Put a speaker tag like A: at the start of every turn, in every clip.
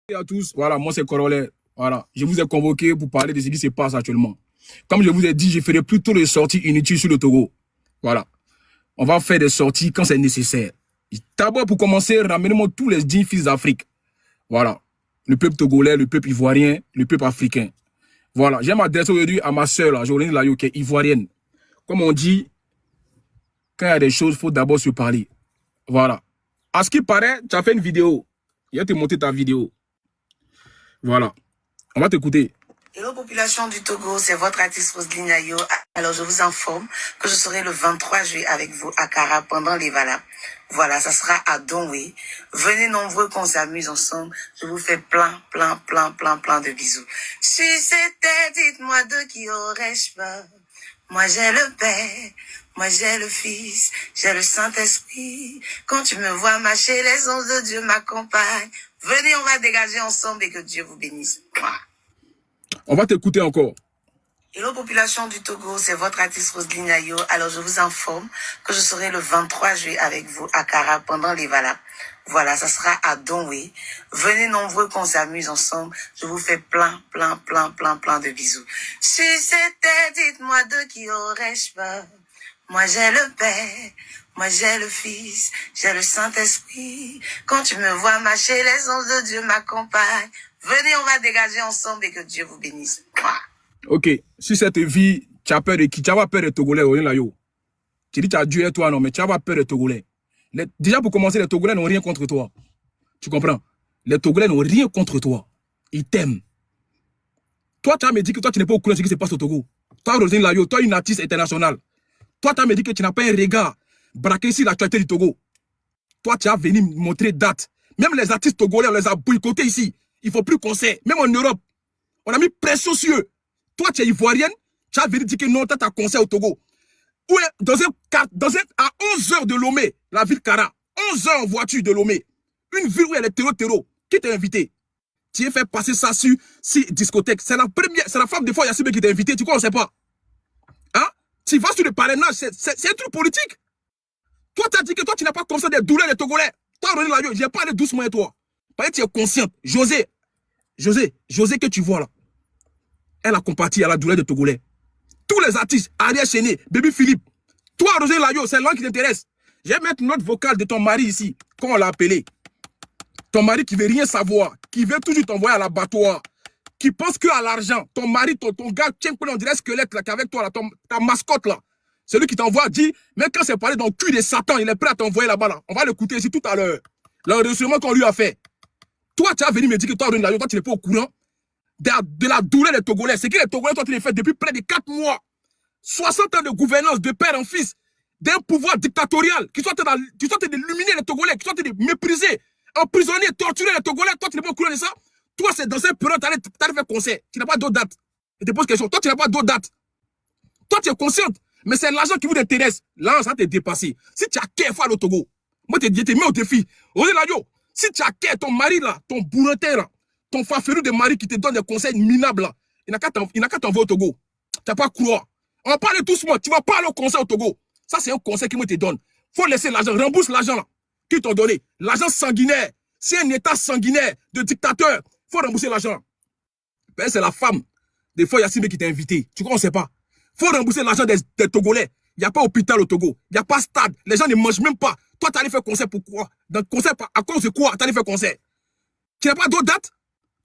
A: Et à tous, voilà, moi c'est Corollaire. Voilà, je vous ai convoqué pour parler de ce qui se passe actuellement. Comme je vous ai dit, je ferai plutôt des sorties inutiles sur le Togo. Voilà, on va faire des sorties quand c'est nécessaire. D'abord, pour commencer, ramenez-moi tous les 10 fils d'Afrique. Voilà, le peuple togolais, le peuple ivoirien, le peuple africain. Voilà, j'ai m'adressé aujourd'hui à ma soeur, Jolene Layo, qui est ivoirienne. Comme on dit, quand il y a des choses, il faut d'abord se parler. Voilà. À ce qui paraît, tu as fait une vidéo. Il a te montré ta vidéo. Voilà. On va t'écouter.
B: Hello population du Togo, c'est votre artiste Roselyne Ayo. Alors je vous informe que je serai le 23 juillet avec vous à Kara pendant les Valas. Voilà, ça sera à Dongwe. Venez nombreux qu'on s'amuse ensemble. Je vous fais plein de bisous. Si c'était, dites-moi de qui aurais-je peur. Moi j'ai le Père, moi j'ai le Fils, j'ai le Saint-Esprit. Quand tu me vois marcher, les anges de Dieu m'accompagnent. Venez, on va dégager ensemble et que Dieu vous bénisse. Mouah.
A: On va t'écouter encore.
B: Hello population du Togo, c'est votre artiste Roselyne Ayo. Alors je vous informe que je serai le 23 juillet avec vous à Kara pendant les Valas. Voilà, ça sera à Dongwe. Venez nombreux qu'on s'amuse ensemble. Je vous fais plein de bisous. Si c'était, dites-moi de qui aurais-je peur. Moi j'ai le Père, moi j'ai le Fils, j'ai le Saint-Esprit. Quand tu me vois marcher, les anges de Dieu m'accompagnent. Venez, on va dégager ensemble et que Dieu vous bénisse. Mouah.
A: Ok, si cette vie, tu as peur de qui? Tu as pas peur des Togolais, tu dis tu as Dieu et toi, non, mais tu as pas peur des Togolais. Déjà, pour commencer, les Togolais n'ont rien contre toi. Tu comprends? Les Togolais n'ont rien contre toi. Ils t'aiment. Toi, tu as me dit que toi, tu n'es pas au courant de ce qui se passe au Togo. Toi, Roselyne Layo, toi, une artiste internationale. Toi, tu as me dit que tu n'as pas un regard braqué sur l'actualité du Togo. Toi, tu as venu montrer date. Même les artistes togolais, on les a boycottés ici. Il ne faut plus concert. Même en Europe, on a mis pression sur eux. Toi, tu es ivoirienne, tu as venu dire que non, tu as concert au Togo. Où à 11 heures de Lomé, la ville Kara, 11 heures en voiture de Lomé, une ville où il y a les terreaux, qui t'a invité? Tu es fait passer ça sur discothèque. C'est la femme de fois Yassine qui t'a invité, tu crois, on ne sait pas. Hein? Tu vas sur le parrainage, c'est un truc politique. Toi, tu as dit que toi, tu n'as pas conscient des douleurs des Togolais. Toi, René Layo, j'ai parlé doucement à toi. Parce que tu es consciente. José que tu vois là, elle a compati à la douleur des Togolais. Tous les artistes, Ariel Chéné, Baby Philippe, toi, Rosé Layo, c'est l'un qui t'intéresse. Je vais mettre notre vocale de ton mari ici, comme on l'a appelé. Ton mari qui veut rien savoir, qui veut toujours t'envoyer à l'abattoir, qui pense que à l'argent. Ton mari, ton gars, tiens, on dirait squelette là, qu'avec toi, là, ta mascotte là. C'est lui qui t'envoie, dit, mais quand c'est parlé dans le cul de Satan, il est prêt à t'envoyer là-bas là. On va l'écouter ici tout à l'heure. L'enregistrement qu'on lui a fait. Toi, tu as venu me dire que toi, toi, tu n'es pas au courant de la douleur des Togolais. C'est que les Togolais, toi, tu les fais depuis près de 4 mois. 60 ans de gouvernance de père en fils, d'un pouvoir dictatorial, qui sont en train d'illuminer les Togolais, qui sont en train de mépriser, emprisonner, torturer les Togolais. Toi, tu n'es pas au courant de ça. Toi, c'est dans cette période, tu allais faire concert. Tu n'as pas d'autres dates. Je te pose question. Toi, tu n'as pas d'autres dates. Toi, tu es consciente. Mais c'est l'argent qui vous intéresse. Là, ça t'est dépassé. Si tu as qu'à faire le Togo, moi, je te mets au défi. Si tu as qu'à ton mari là, ton bourretin là, ton farfelu de mari qui te donne des conseils minables là, il n'a qu'à t'envoyer au Togo. Tu n'as pas à croire. On va parler doucement. Tu vas pas aller au conseil au Togo. Ça, c'est un conseil qui me te donne. Faut laisser l'argent. Rembourse l'argent là qu'ils t'ont donné. L'argent sanguinaire. C'est un état sanguinaire de dictateur. Faut rembourser l'argent. Ben, c'est la femme des fois Yassine qui t'a invité. Tu crois, on ne sait pas. Faut rembourser l'argent des Togolais. Il n'y a pas hôpital au Togo. Il n'y a pas stade. Les gens ne mangent même pas. Toi, tu allais faire concert pourquoi? Dans concert, à cause de quoi tu allais faire concert? Tu n'as pas d'autres dates?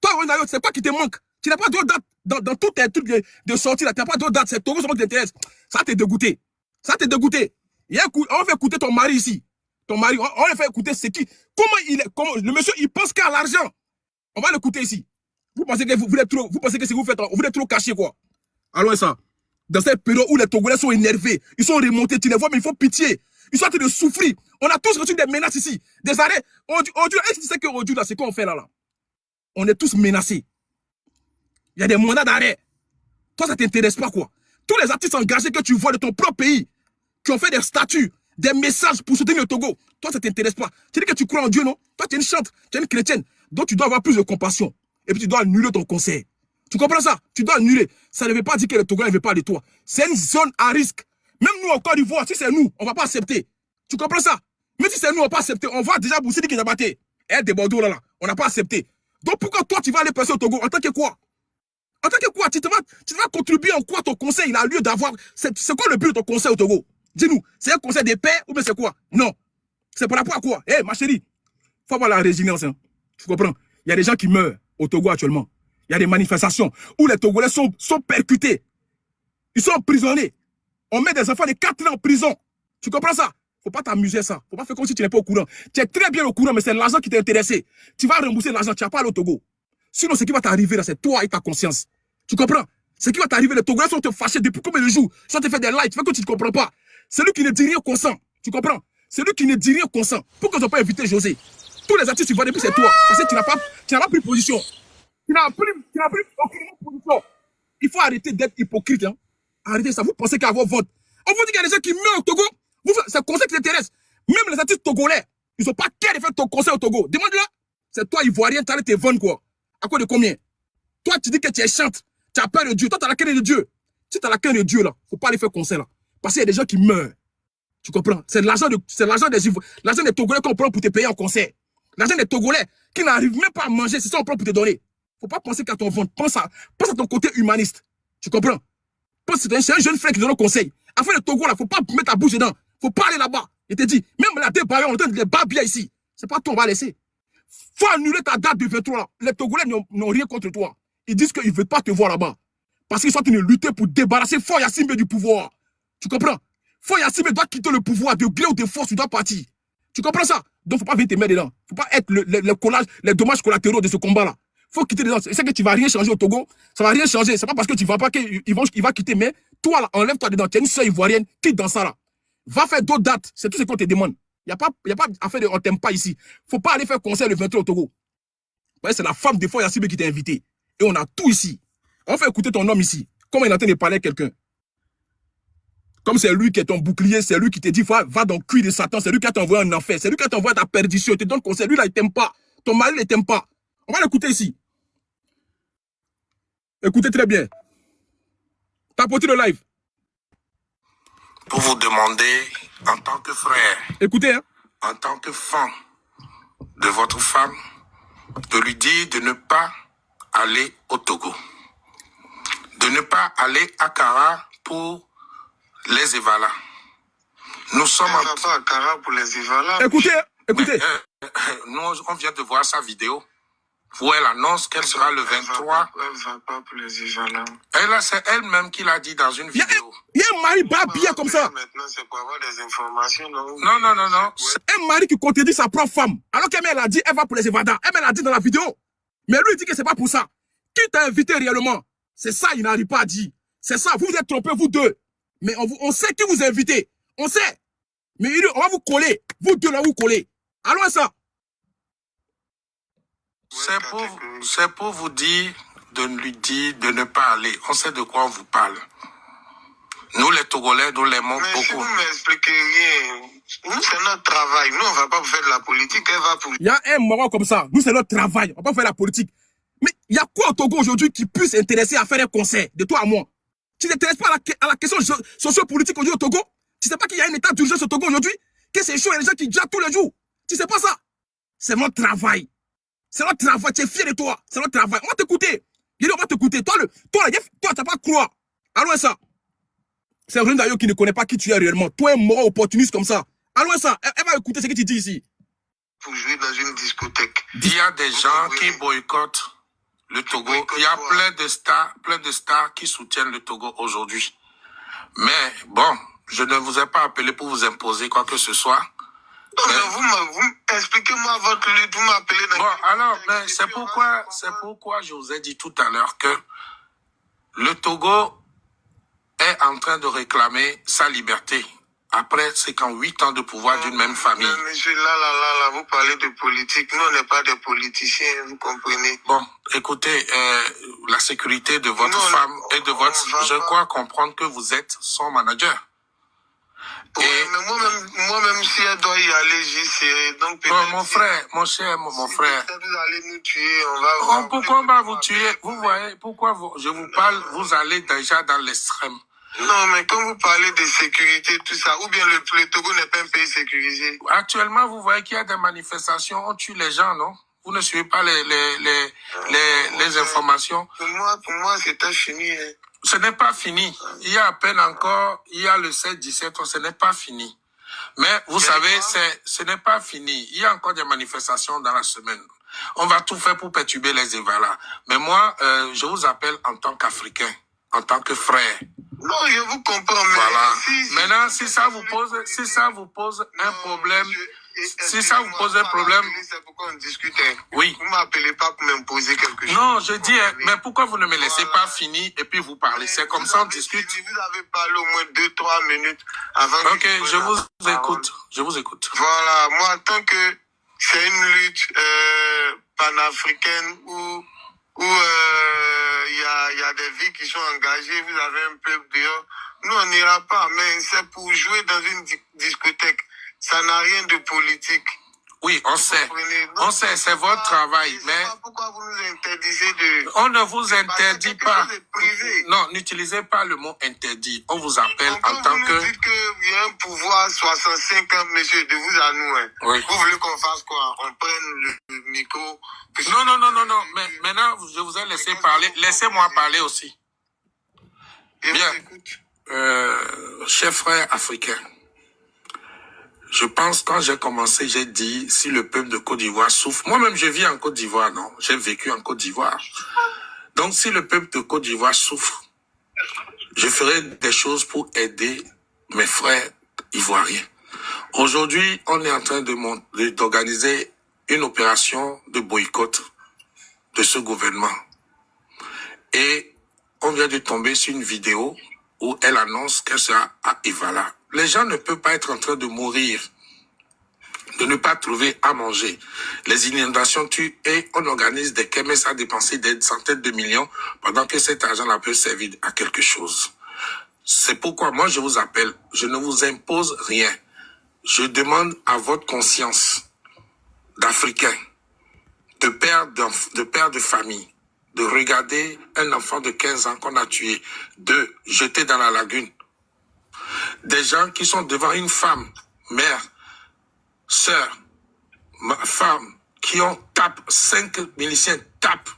A: Toi, c'est quoi qui te manque? Tu n'as pas d'autres dates dans tous tes trucs de sortie là. Tu n'as pas d'autres dates. C'est Togo seulement qui t'intéresse. Ça t'est dégoûté. Ça t'est dégoûté. On va écouter ton mari ici. Ton mari, on va faire écouter c'est qui. Comment le monsieur, il pense qu'à l'argent. On va l'écouter ici. Vous pensez que vous pensez que si vous faites, vous êtes trop caché quoi? Alors ça. Dans cette période où les Togolais sont énervés, ils sont remontés, tu les vois, mais ils font pitié. Ils sont en train de souffrir. On a tous reçu des menaces ici. Des arrêts. Aujourd'hui, est-ce que tu sais qu'aujourd'hui, là, c'est quoi on fait là? On est tous menacés. Il y a des mandats d'arrêt. Toi, ça ne t'intéresse pas quoi? Tous les artistes engagés que tu vois de ton propre pays, qui ont fait des statuts, des messages pour soutenir le Togo, toi, ça ne t'intéresse pas. Tu dis que tu crois en Dieu, non? Toi, tu es une chante, tu es une chrétienne. Donc, tu dois avoir plus de compassion. Et puis, tu dois annuler ton conseil. Tu comprends ça? Tu dois annuler. Ça ne veut pas dire que le Togo ne veut pas de toi. C'est une zone à risque. Même nous, en Côte d'Ivoire, si c'est nous, on ne va pas accepter. Tu comprends ça? Même si c'est nous, on ne va pas accepter. On va déjà Boussidi qui a battu. Elle des Bordeaux là, on n'a pas accepté. Donc pourquoi toi, tu vas aller passer au Togo en tant que quoi? En tant que quoi? Tu vas contribuer en quoi ton conseil? Il a lieu d'avoir... C'est quoi le but de ton conseil au Togo? Dis-nous, c'est un conseil de paix ou bien c'est quoi? Non. C'est par rapport à quoi? Eh, ma chérie, il faut avoir la résilience. Hein. Tu comprends? Il y a des gens qui meurent au Togo actuellement. Il y a des manifestations où les Togolais sont percutés. Ils sont emprisonnés. On met des enfants de 4 ans en prison. Tu comprends ça? Faut pas t'amuser ça. Faut pas faire comme si tu n'es pas au courant. Tu es très bien au courant, mais c'est l'argent qui t'a intéressé. Tu vas rembourser l'argent, tu n'as pas aller au Togo. Sinon, ce qui va t'arriver là, c'est toi et ta conscience. Tu comprends? Ce qui va t'arriver, les Togolais sont te fâchés depuis combien de jours? Ils sont te fait des likes, tu fais que tu ne comprends pas. Celui qui ne dit rien consent. Tu comprends? Celui qui ne dit rien consent. Pourquoi ils n'ont pas invité José? Tous les artistes, tu vois depuis, c'est toi. Parce que tu n'as pas pris position. Tu n'as pris aucune position. Il faut arrêter d'être hypocrite. Hein. Arrêtez ça. Vous pensez qu'à vos votes. On vous dit qu'il y a des gens qui meurent au Togo. C'est le conseil qui t'intéresse. Même les artistes togolais, ils n'ont pas qu'à faire ton conseil au Togo. Demande-le. C'est toi, Ivoirien, tu as tes ventes, quoi. À quoi de combien? Toi, tu dis que tu es chante. Tu as peur de Dieu. Toi, tu as la crainte de Dieu. Si tu as la crainte de Dieu, là, faut pas aller faire conseil, là. Parce qu'il y a des gens qui meurent. Tu comprends? C'est l'argent des Togolais qu'on prend pour te payer en concert. L'argent des Togolais qui n'arrivent même pas à manger, c'est ça qu'on prend pour te donner. Faut pas penser qu'à ton ventre. Pense à ton côté humaniste. Tu comprends? C'est un jeune frère qui donne un conseil. Afin le Togo, là, faut pas mettre la bouche dedans. Faut pas aller là-bas. Il te dit, même la débarré, on donne des babia ici. C'est pas toi, on va laisser. Faut annuler ta date de 23 là. Les Togolais n'ont rien contre toi. Ils disent qu'ils ne veulent pas te voir là-bas. Parce qu'ils sont en train de lutter pour débarrasser Faure Gnassingbé du pouvoir. Tu comprends? Faure Gnassingbé doit quitter le pouvoir de gré ou de force, tu dois partir. Tu comprends ça? Donc, faut pas venir te mettre dedans. Faut pas être les dommages collatéraux de ce combat-là. Faut quitter dedans. C'est que tu vas rien changer au Togo. Ça va rien changer. C'est pas parce que tu vas pas qu'il va quitter, mais toi, là, enlève-toi dedans. Tu es une sœur ivoirienne, quitte dans ça, là. Va faire d'autres dates. C'est tout ce qu'on te demande. Il n'y a pas affaire de on t'aime pas ici. Faut pas aller faire concert le 23 au Togo. C'est la femme de Faure Gnassingbé qui t'a invité. Et on a tout ici. On fait écouter ton homme ici. Comment il est en train de parler à quelqu'un. Comme c'est lui qui est ton bouclier, c'est lui qui te dit va dans le cul de Satan, c'est lui qui a t'envoyé en enfer, c'est lui qui a t'envoyé ta perdition, il te donne conseil. Lui là, il t'aime pas. Ton mari ne t'aime pas. On va l'écouter ici. Écoutez très bien. Tapotez le live.
C: Pour vous demander, en tant que frère,
A: écoutez, hein,
C: en tant que femme de votre femme, de lui dire de ne pas aller au Togo, de ne pas aller à Kara pour les Evala. Nous sommes
D: en pas à Kara pour les Evala.
A: Écoutez, écoutez.
C: Nous, on vient de voir sa vidéo où elle annonce qu'elle sera le 23.
D: Elle ne va pas pour les Evala.
C: C'est elle-même qui l'a dit dans une vidéo.
A: Il y a un mari babia comme ça.
D: Maintenant, c'est pour avoir des informations.
C: Non.
A: Un mari qui contredit sa propre femme. Alors qu'elle a dit, elle va pour les Evada. Elle l'a dit dans la vidéo. Mais lui, il dit que c'est pas pour ça. Qui t'a invité réellement? C'est ça, il n'arrive pas à dire. C'est ça, vous vous êtes trompés, vous deux. Mais on sait qui vous invitez. On sait. Mais on va vous coller. Vous deux, là, vous collez. Allons à ça.
C: C'est pour vous dire de lui dire de ne pas aller. On sait de quoi on vous parle. Nous, les Togolais, nous l'aimons beaucoup.
D: Mais si vous ne m'expliquez rien, nous, c'est notre travail. Nous, on ne va pas faire de la politique. Elle va pour...
A: Il y a un moment comme ça. Nous, c'est notre travail. On va pas faire la politique. Mais il y a quoi au Togo aujourd'hui qui puisse intéresser à faire un concert de toi à moi? Tu ne t'intéresses pas à la question sociopolitique aujourd'hui au Togo? Tu ne sais pas qu'il y a un état d'urgence au Togo aujourd'hui? Que c'est chaud, il y a des gens qui jappent tous les jours. Tu ne sais pas ça? C'est notre travail. C'est notre travail. Tu es fier de toi. C'est notre travail. On va t'écouter. On va t'écouter. Toi, tu n'as pas à croire. Allons à ça. C'est un d'ailleurs qui ne connaît pas qui tu es réellement. Toi, un mort opportuniste comme ça. Allons à ça. Elle va écouter ce que tu dis ici.
D: Pour jouer dans une discothèque.
C: Il y a des gens qui boycottent le Togo. Il y a plein de stars qui soutiennent le Togo aujourd'hui. Mais bon, je ne vous ai pas appelé pour vous imposer quoi que ce soit.
D: Vous expliquez-moi votre lutte, vous m'appelez dans...
C: Bon, alors, mais c'est pourquoi je vous ai dit tout à l'heure que le Togo est en train de réclamer sa liberté. Après 58 ans de pouvoir d'une même famille.
D: Mais monsieur, là, vous parlez de politique. Nous, on n'est pas des politiciens, vous comprenez.
C: Bon, écoutez, la sécurité de votre femme et de votre... Je crois comprendre que vous êtes son manager.
D: Oui, mais moi-même, si elle doit y aller, j'y serai. Donc,
C: mon frère, mon cher, mon frère.
D: Si vous allez nous tuer, on va...
C: Pourquoi on va vous tuer? Vous voyez, pourquoi je vous parle, vous allez déjà dans l'extrême.
D: Non, mais quand vous parlez de sécurité, tout ça, ou bien le Togo n'est pas un pays sécurisé.
C: Actuellement, vous voyez qu'il y a des manifestations, on tue les gens, non? Vous ne suivez pas les informations.
D: Pour moi, c'était fini. Hein.
C: Ce n'est pas fini. Il y a à peine encore, il y a le 16-17, ce n'est pas fini. Mais vous savez, ce n'est pas fini. Il y a encore des manifestations dans la semaine. On va tout faire pour perturber les Evala. Mais moi, je vous appelle en tant qu'Africain, en tant que frère.
D: Non, je vous comprends. Mais
C: voilà.
D: si
C: maintenant, si ça vous pose un problème, si ça vous pose un problème,
D: c'est pourquoi on discute.
C: Oui.
D: Vous m'appelez pas pour m'imposer quelque chose.
C: Non, je dis, mais pourquoi vous ne me laissez pas finir et puis vous parlez? C'est comme ça on discute.
D: Vous avez parlé au moins 2-3 minutes avant.
C: Ok, je vous écoute. Je vous écoute.
D: Voilà, moi, tant que c'est une lutte panafricaine où il y a des vies qui sont engagées, vous avez un peuple dehors. Nous, on n'ira pas, mais c'est pour jouer dans une discothèque. Ça n'a rien de politique.
C: Oui, on sait. On sait, c'est votre travail. Mais
D: pourquoi vous nous interdisez de...
C: On ne vous interdit pas.
D: Privé.
C: Non, n'utilisez pas le mot interdit. On vous appelle
D: donc,
C: en tant que...
D: Vous dites qu'il y a un pouvoir 65 ans, monsieur, de vous à nous. Hein.
C: Oui.
D: Vous voulez qu'on fasse quoi? On prenne le micro?
C: Non. Mais maintenant, je vous ai laissé parler. Laissez-moi parler aussi. Bien. Chers frères africains, je pense quand j'ai commencé, j'ai dit si le peuple de Côte d'Ivoire souffre. Moi-même, je vis en Côte d'Ivoire, non? J'ai vécu en Côte d'Ivoire. Donc, si le peuple de Côte d'Ivoire souffre, je ferai des choses pour aider mes frères ivoiriens. Aujourd'hui, on est en train d'organiser une opération de boycott de ce gouvernement. Et on vient de tomber sur une vidéo où elle annonce qu'elle sera à Evala. Les gens ne peuvent pas être en train de mourir, de ne pas trouver à manger. Les inondations tuent et on organise des kermesses à dépenser des centaines de millions pendant que cet argent-là peut servir à quelque chose. C'est pourquoi moi je vous appelle, je ne vous impose rien. Je demande à votre conscience d'Africain, de père de famille, de regarder un enfant de 15 ans qu'on a tué, de jeter dans la lagune. Des gens qui sont devant une femme, mère, sœur, femme, qui ont tapé, 5 miliciens tapent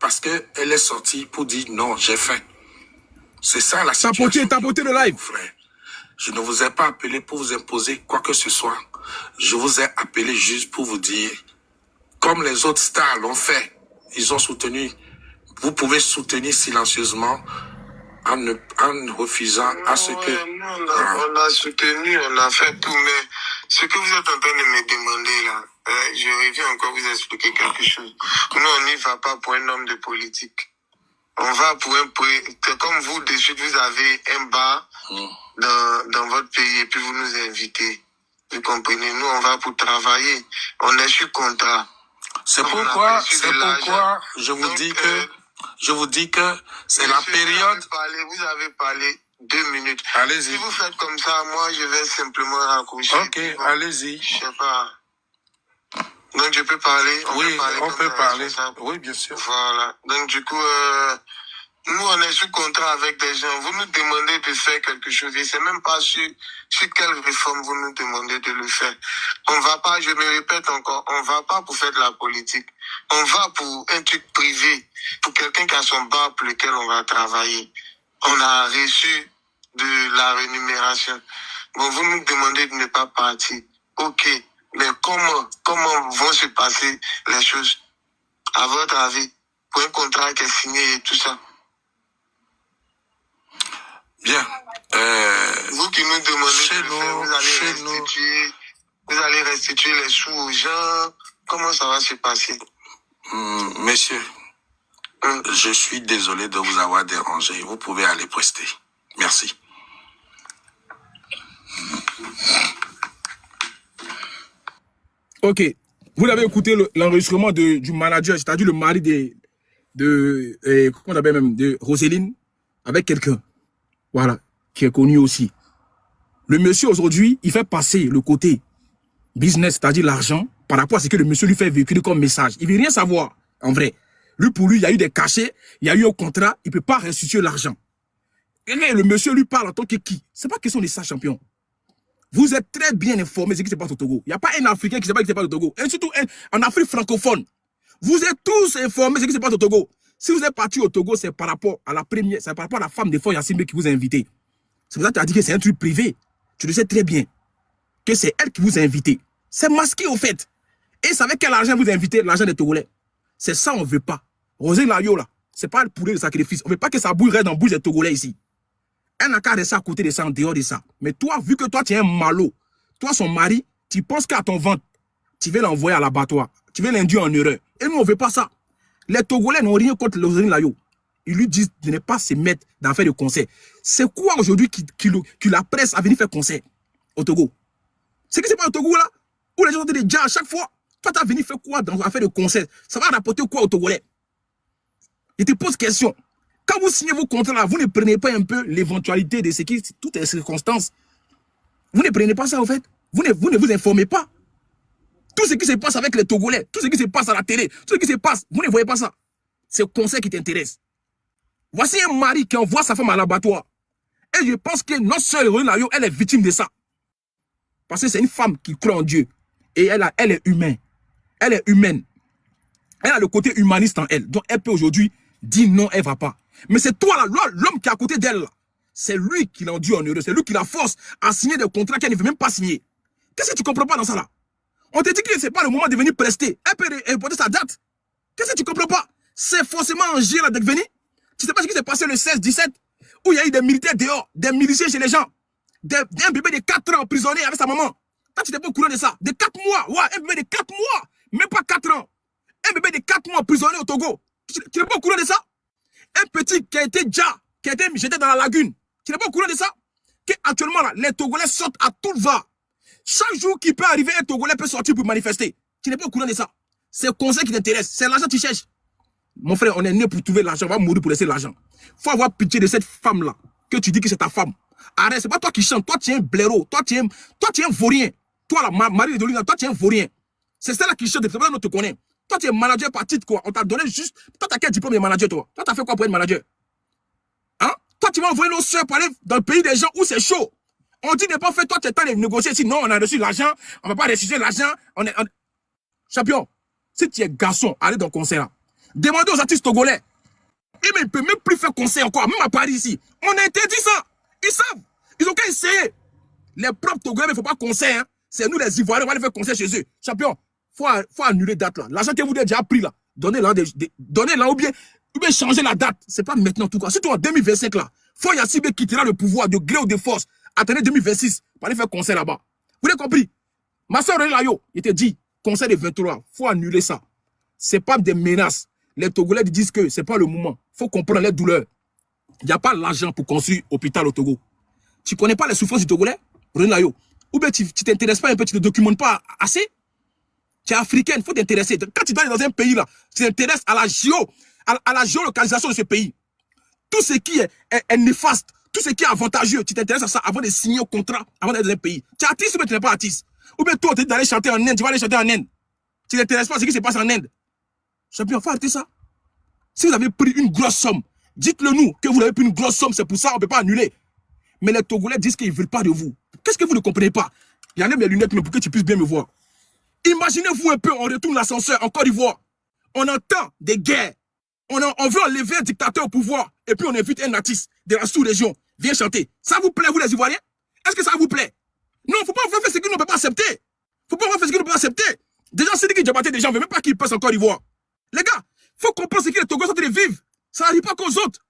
C: parce qu'elle est sortie pour dire non, j'ai faim. C'est ça la situation.
A: Tapoter le live.
C: Frère, je ne vous ai pas appelé pour vous imposer quoi que ce soit. Je vous ai appelé juste pour vous dire, comme les autres stars l'ont fait, ils ont soutenu. Vous pouvez soutenir silencieusement en refusant à ce que...
D: On a soutenu, on a fait tout, mais ce que vous êtes en train de me demander là, je reviens encore vous expliquer quelque chose. Nous, on n'y va pas pour un homme de politique. On va pour un... Comme vous, de suite, vous avez un bar dans votre pays et puis vous nous invitez. Vous comprenez? Nous, on va pour travailler. On est sur contrat.
C: C'est pourquoi je vous dis que c'est la période...
D: Vous avez parlé 2 minutes.
C: Allez-y.
D: Si vous faites comme ça, moi, je vais simplement raccrocher.
C: Ok, allez-y.
D: Je sais pas. Donc, je peux parler?
C: On peut parler. Oui, bien sûr.
D: Voilà. Donc, du coup, nous, on est sous contrat avec des gens. Vous nous demandez de faire quelque chose. Et c'est même pas sur quelle réforme vous nous demandez de le faire. On va pas, je me répète encore, on va pas pour faire de la politique. On va pour un truc privé, pour quelqu'un qui a son bar pour lequel on va travailler. On a reçu de la rémunération. Bon, vous nous demandez de ne pas partir. Ok. Mais comment vont se passer les choses, à votre avis, pour un contrat qui est signé et tout ça?
C: Bien.
D: Vous qui nous demandez de le faire, vous allez restituer les sous aux gens. Comment ça va se passer?
C: Messieurs, je suis désolé de vous avoir dérangé. Vous pouvez aller prester. Merci.
A: Ok. Vous l'avez écouté l'enregistrement du manager, c'est-à-dire le mari comment on appelle même, de Roseline, avec quelqu'un. Voilà. Qui est connu aussi. Le monsieur aujourd'hui, il fait passer le côté business, c'est-à-dire l'argent, par rapport à ce que le monsieur lui fait véhiculer comme message. Il veut rien savoir, en vrai. Pour lui, il y a eu des cachets, il y a eu un contrat, il peut pas restituer l'argent. Et le monsieur lui parle en tant que qui? C'est pas question de ça, champion. Vous êtes très bien informés de ce qui se passe au Togo. Il n'y a pas un Africain qui ne sait pas ce qui se passe au Togo. Et surtout en Afrique francophone. Vous êtes tous informés de ce qui se passe au Togo. Si vous êtes parti au Togo, c'est par rapport à la première, c'est par rapport à la femme de Faure Yacine qui vous a invité. C'est pour ça que tu as dit que c'est un truc privé. Tu le sais très bien. Que c'est elle qui vous a invité. C'est masqué au fait. Et c'est avec quel argent vous invitez? L'argent des Togolais. C'est ça on ne veut pas. Rosé Layo là, c'est pas le poulet de sacrifice. On ne veut pas que ça bouille reste dans la bouche des Togolais ici. Elle n'a qu'à rester à côté de ça, en dehors de ça. Mais toi, vu que toi tu es un malot, toi son mari, tu penses qu'à ton ventre, tu veux l'envoyer à l'abattoir. Tu veux l'induire en erreur. Et nous on ne veut pas ça. Les Togolais n'ont rien contre Rosé Layo. Ils lui disent de ne pas se mettre dans faire de concert. C'est quoi aujourd'hui qui la presse à venir faire concert au Togo? C'est que c'est pas au Togo là, où les gens ont des déjà à chaque fois. Toi, tu as venu faire quoi dans affaire de concert? Ça va rapporter quoi aux Togolais? Je te pose question. Quand vous signez vos contrats là, vous ne prenez pas un peu l'éventualité de ce qui, toutes les circonstances. Vous ne prenez pas ça en fait. Vous ne vous informez pas. Tout ce qui se passe avec les Togolais, tout ce qui se passe à la télé, tout ce qui se passe, vous ne voyez pas ça. C'est le concert qui t'intéresse. Voici un mari qui envoie sa femme à l'abattoir. Et je pense que notre sœur Layo, elle est victime de ça. Parce que c'est une femme qui croit en Dieu. Et elle est humaine. Elle est humaine. Elle a le côté humaniste en elle. Donc elle peut aujourd'hui dire non, elle ne va pas. Mais c'est toi là, l'homme qui est à côté d'elle. C'est lui qui l'enduit en heureux. C'est lui qui la force à signer des contrats qu'elle ne veut même pas signer. Qu'est-ce que tu ne comprends pas dans ça là? On te dit que ce n'est pas le moment de venir prester. Elle peut reporter sa date. Qu'est-ce que tu ne comprends pas? C'est forcément en juillet là de venir. Tu ne sais pas ce qui s'est passé le 16-17 où il y a eu des militaires dehors, des miliciens chez les gens. Un bébé de 4 ans emprisonné avec sa maman. Toi, tu n'es pas au courant de ça. De 4 mois. Ouais, un bébé de 4 mois. Même pas 4 ans. Un bébé de 4 mois emprisonné au Togo. Tu n'es pas au courant de ça? Un petit qui a été jeté dans la lagune. Tu n'es pas au courant de ça? Actuellement, là, les Togolais sortent à tout va. Chaque jour qui peut arriver, un Togolais peut sortir pour manifester. Tu n'es pas au courant de ça? C'est le conseil qui t'intéresse. C'est l'argent que tu cherches. Mon frère, on est né pour trouver l'argent. On va mourir pour laisser l'argent. Il faut avoir pitié de cette femme-là. Que tu dis que c'est ta femme. Arrête, c'est pas toi qui chantes. Toi, tu es un blaireau. Toi, tu es un vaurien. Toi, là, Marie de Dolina, toi, tu es un vaurien. C'est celle-là qui chante. C'est pas nous te connaît. Toi, tu es manager par titre, quoi. On t'a donné juste. Toi, t'as quel diplôme de manager, toi? Toi, t'as fait quoi pour être manager? Hein? Toi, tu vas envoyer nos soeurs pour aller dans le pays des gens où c'est chaud. On dit n'est pas fait. Toi, tu es temps de négocier. Si non, on a reçu l'argent. On ne va pas refuser l'argent. Champion, si tu es garçon, allez dans le concert là. Demandez aux artistes togolais. Ils ne peuvent même plus faire concert encore, même à Paris ici. On a interdit ça. Ils savent. Ils ont qu'à essayer. Les propres Togolais, il ne faut pas concert. Hein. C'est nous les Ivoiriens, on va aller faire concert chez eux. Champion, faut annuler date là. L'argent que vous avez déjà pris là, donnez-la ou bien changer la date. C'est pas maintenant tout cas. Surtout en 2025 là. Faut Yassibé quittera le pouvoir de gré ou de force. Attendez 2026 pour aller faire concert là-bas. Vous l'avez compris? Ma soeur Layo, il te dit, concert de 23, faut annuler ça. C'est pas des menaces. Les Togolais disent que c'est pas le moment. Il faut comprendre les douleurs. Il n'y a pas l'argent pour construire l'hôpital au Togo. Tu ne connais pas les souffrances du Togolais, Renayo? Ou bien tu ne t'intéresses pas un peu, tu ne te documentes pas assez? Tu es africaine, il faut t'intéresser. Quand tu dois aller dans un pays, là, tu t'intéresses à la géolocalisation de ce pays. Tout ce qui est néfaste, tout ce qui est avantageux, tu t'intéresses à ça avant de signer au contrat, avant d'aller dans un pays. Tu es artiste ou bien tu n'es pas artiste? Ou bien toi, tu es d'aller chanter en Inde, tu vas aller chanter en Inde. Tu ne t'intéresses pas à ce qui se passe en Inde. Champion, il faut arrêter ça. Si vous avez pris une grosse somme, dites-le nous que vous avez pris une grosse somme, c'est pour ça on ne peut pas annuler. Mais les Togolais disent qu'ils ne veulent pas de vous. Qu'est-ce que vous ne comprenez pas? Il y en a mes lunettes, mais pour que tu puisses bien me voir. Imaginez-vous un peu, on retourne l'ascenseur en Côte d'Ivoire. On entend des guerres. On veut enlever un dictateur au pouvoir. Et puis on invite un artiste de la sous-région. Viens chanter. Ça vous plaît, vous les Ivoiriens? Est-ce que ça vous plaît? Non, il ne faut pas faire ce qu'ils ne peuvent pas accepter. Il ne faut pas faire ce qu'ils ne peuvent pas accepter. Déjà, c'est qui Diabaté, des gens ne veulent même pas qu'ils passent en Côte d'Ivoire. Les gars, il faut comprendre ce que les Togolais sont en train de vivre. Ça n'arrive pas qu'aux autres.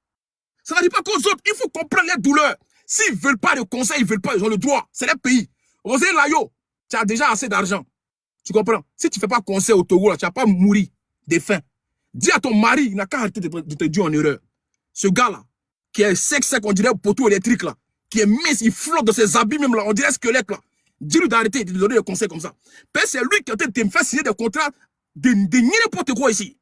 A: Ça n'arrive pas qu'aux autres. Il faut comprendre les douleurs. S'ils ne veulent pas de conseil, ils ne veulent pas, ils ont le droit. C'est leur pays. Rosé Layo, tu as déjà assez d'argent. Tu comprends? Si tu ne fais pas conseil au Togo, là, tu ne vas pas mourir de faim. Dis à ton mari, il n'a qu'à arrêter de te dire en erreur. Ce gars-là, qui est sec, on dirait un poteau électrique, là, qui est mince, il flotte dans ses habits même, là, on dirait un squelette, là. Dis-lui d'arrêter de lui donner des conseils comme ça. Parce que c'est lui qui est en train de me faire signer des contrats de n'importe quoi ici.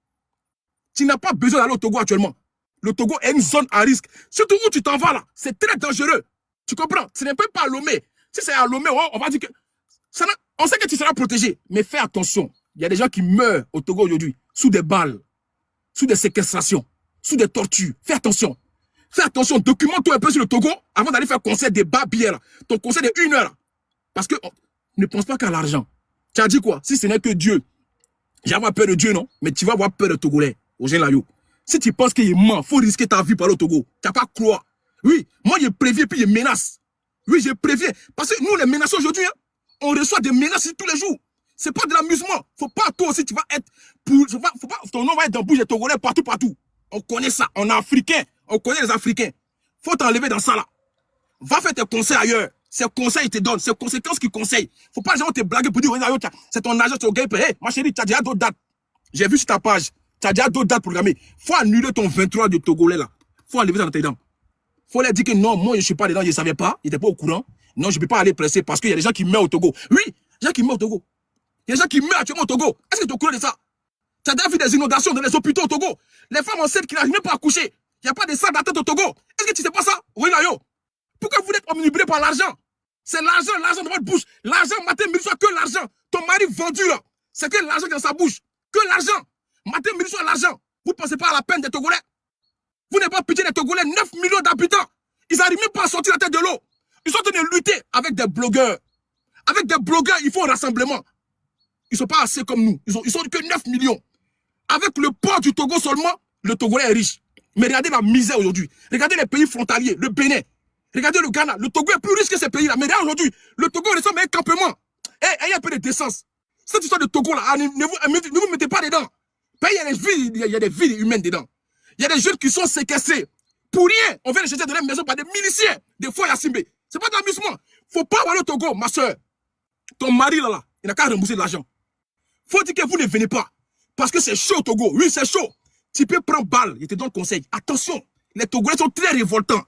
A: Tu n'as pas besoin d'aller au Togo actuellement. Le Togo est une zone à risque. Surtout où tu t'en vas là, c'est très dangereux. Tu comprends? Ce n'est même pas à Lomé. Si c'est à Lomé, on va dire que... on sait que tu seras protégé. Mais fais attention. Il y a des gens qui meurent au Togo aujourd'hui sous des balles, sous des séquestrations, sous des tortures. Fais attention. Fais attention. Documente-toi un peu sur le Togo avant d'aller faire concert des bas bières. Ton concert de 1 heure. Parce que ne pense pas qu'à l'argent. Tu as dit quoi? Si ce n'est que Dieu, j'ai avoir peur de Dieu, non? Mais tu vas avoir peur de Togolais, au Gélayo. Si tu penses qu'il ment, il faut risquer ta vie par le Togo. Tu n'as pas à croire. Oui, moi je préviens puis je menace. Oui, je préviens. Parce que nous, les menaces aujourd'hui, hein, on reçoit des menaces tous les jours. C'est pas de l'amusement. Faut pas toi aussi, tu vas être pour. Faut pas, ton nom va être dans la bouche des Togolais partout. On connaît ça. On est africain. On connaît les Africains. Faut t'enlever dans ça là. Va faire tes conseils ailleurs. Ces conseils, ils te donnent. Ces conséquences qu'ils conseillent. Faut pas les gens te blaguer pour dire, c'est ton agent, c'est ton gars. Hey, ma chérie, tu as déjà d'autres dates. J'ai vu sur ta page. Tu as déjà d'autres dates programmées. Faut annuler ton 23 de Togolais là. Faut enlever ça dans tes dents. Faut leur dire que non, moi je ne suis pas dedans, je ne savais pas, ils n'étaient pas au courant. Non, je ne peux pas aller presser parce qu'il y a des gens qui meurent au Togo. Oui, il y a des gens qui meurent au Togo. Il y a des gens qui meurent actuellement au Togo. Est-ce que tu es au courant de ça? Tu as déjà vu des inondations dans les hôpitaux au Togo. Les femmes enceintes qui n'arrivent même pas à accoucher. Il n'y a pas de salle d'attente au Togo. Est-ce que tu ne sais pas ça? Oui, là, yo. Pourquoi vous êtes omnibulé par l'argent? C'est l'argent dans votre bouche. L'argent, matin, midi, soir, que l'argent. Ton mari vendu là, c'est que l'argent dans sa bouche. Que l'argent. Matin, midi, soir, l'argent. Vous ne pensez pas à la peine des Togolais? Vous n'avez pas pitié des Togolais, 9 millions d'habitants. Ils n'arrivent même pas à sortir la tête de l'eau. Ils sont en train de lutter avec des blogueurs. Avec des blogueurs, il faut un rassemblement. Ils ne sont pas assez comme nous. Ils sont que 9 millions. Avec le port du Togo seulement, le Togolais est riche. Mais regardez la misère aujourd'hui. Regardez les pays frontaliers, le Bénin. Regardez le Ghana. Le Togo est plus riche que ces pays-là. Mais regardez aujourd'hui, le Togo ressemble à un campement. Ayez un peu de décence. Cette histoire de Togo là, ne vous mettez pas dedans. Il y a des vies humaines dedans. Il y a des jeunes qui sont séquestrés. Pour rien, on vient les chercher dans les maisons par des miliciens, des fois Yassimbe. C'est pas de l'amusement. Faut pas aller au Togo, ma soeur. Ton mari là, il n'a qu'à rembourser de l'argent. Faut dire que vous ne venez pas. Parce que c'est chaud au Togo. Oui, c'est chaud. Tu peux prendre balle. Je te donne conseil. Attention, les Togolais sont très révoltants.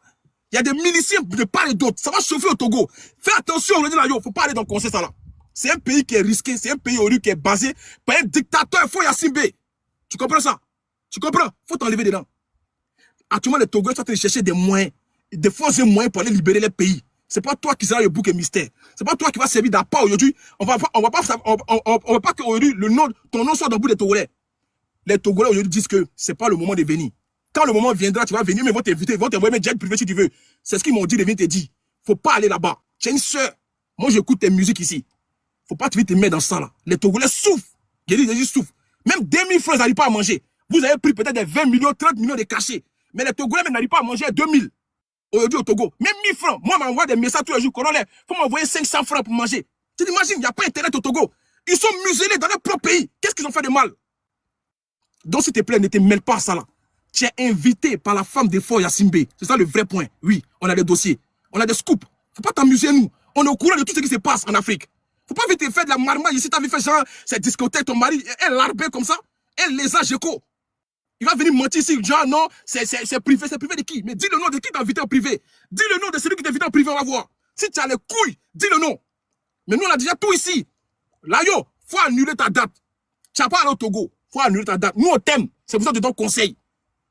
A: Il y a des miliciens de part et d'autre. Ça va chauffer au Togo. Fais attention, on le dit là, yo. Faut pas aller dans le conseil ça là. C'est un pays qui est risqué. C'est un pays qui est basé par un dictateur, faut Yassimbe. Tu comprends ça? Tu comprends? Faut t'enlever dedans. Actuellement, les Togolais sont en train de chercher des moyens, des forces et moyens pour aller libérer les pays. C'est pas toi qui seras le bouc et mystère. C'est pas toi qui va servir d'appât aujourd'hui. On va pas que aujourd'hui ton nom soit dans le bout des Togolais. Les Togolais aujourd'hui disent que c'est pas le moment de venir. Quand le moment viendra, tu vas venir, mais ils vont t'inviter, ils vont t'envoyer même jet privé si tu veux. C'est ce qu'ils m'ont dit, de venir te dire. Faut pas aller là-bas. J'ai une soeur. Moi, j'écoute tes musiques ici. Faut pas te mettre dans ça là. Les Togolais souffrent. J'ai dit souffrent. Même 2000 francs, ils n'arrivent pas à manger. Vous avez pris peut-être des 20 millions, 30 millions de cachets. Mais les Togolais n'arrivent pas à manger 2000. Aujourd'hui au Togo. Même 1000 francs. Moi, m'envoie des messages tous les jours. Il faut m'envoyer 500 francs pour manger. Tu t'imagines, il n'y a pas Internet au Togo. Ils sont muselés dans leur propre pays. Qu'est-ce qu'ils ont fait de mal? Donc, s'il te plaît, ne te mêle pas à ça là. Tu es invité par la femme des Fort Yassimbe. C'est ça le vrai point. Oui, on a des dossiers. On a des scoops. Faut pas t'amuser, nous. On est au courant de tout ce qui se passe en Afrique. Faut pas vite faire de la marmaille ici. T'as vu faire genre, cette discothèque, ton mari, elle larbait comme ça. Elle les a géco. Il va venir mentir ici. Genre, non, c'est privé. C'est privé de qui? Mais dis le nom de qui t'a invité en privé. Dis le nom de celui qui t'a invité en privé, on va voir. Si tu as les couilles, dis le nom. Mais nous, on a déjà tout ici. Là, yo, faut annuler ta date. Tu n'as pas allé au Togo. Faut annuler ta date. Nous, on t'aime. C'est pour ça que je te donne conseil.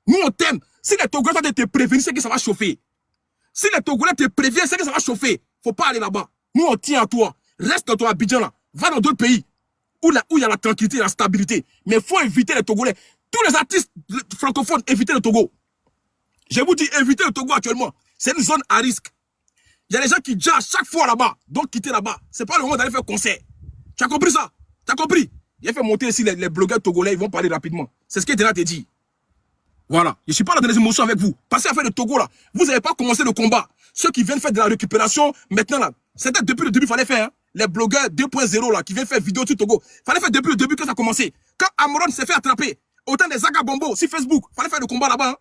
A: Nous, on t'aime. Si les Togolais te préviennent, c'est que ça va chauffer. Si les Togolais te préviennent, c'est que ça va chauffer. Faut pas aller là-bas. Nous, on tient à toi. Reste dans ton Abidjan là. Va dans d'autres pays où il y a la tranquillité, la stabilité. Mais il faut éviter les Togolais. Tous les artistes francophones, évitez le Togo. Je vous dis, évitez le Togo actuellement. C'est une zone à risque. Il y a des gens qui jazzent chaque fois là-bas. Donc, quittez là-bas. C'est pas le moment d'aller faire concert. Tu as compris ça? Tu as compris? Il a fait monter ici les blogueurs togolais. Ils vont parler rapidement. C'est ce qui est déjà te dit. Voilà. Je ne suis pas là dans les émotions avec vous. Passez à faire le Togo là. Vous n'avez pas commencé le combat. Ceux qui viennent faire de la récupération, maintenant là. C'était depuis le début, il fallait faire. Hein. Les blogueurs 2.0 là, qui viennent faire vidéo sur Togo. Il fallait faire depuis le début que ça a commencé. Quand Amron s'est fait attraper, autant des Zagabombo sur Facebook, il fallait faire le combat là-bas. Hein.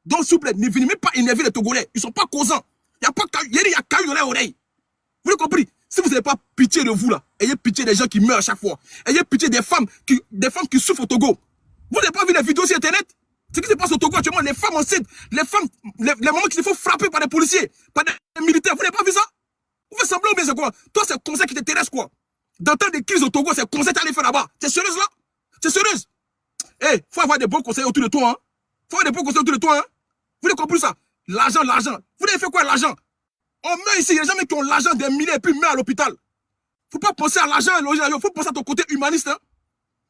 A: Donc, s'il vous plaît, ne venez même pas énerver les Togolais. Ils ne sont pas causants. Il y a caillou dans les oreilles. Vous avez compris? Si vous n'avez pas pitié de vous là, ayez pitié des gens qui meurent à chaque fois. Ayez pitié des femmes qui souffrent au Togo. Vous n'avez pas vu les vidéos sur Internet? Ce qui se passe au Togo actuellement, les femmes enceintes, les mamans qui se font frapper par des policiers, par des militaires, vous n'avez pas vu ça? Vous faites semblant ou bien c'est quoi? Toi, c'est comme ça qui t'intéresse quoi? Dans temps de crise au Togo, c'est comme ça que tu allais faire là-bas. T'es sérieuse là? T'es sérieuse? Eh, faut avoir des bons conseils autour de toi, hein? Faut avoir des bons conseils autour de toi, hein? Vous n'avez compris ça? L'argent. Vous avez fait quoi l'argent? On meurt ici, il y a des gens qui ont l'argent des milliers et puis meurent à l'hôpital. Faut pas penser à l'argent, faut penser à ton côté humaniste, hein?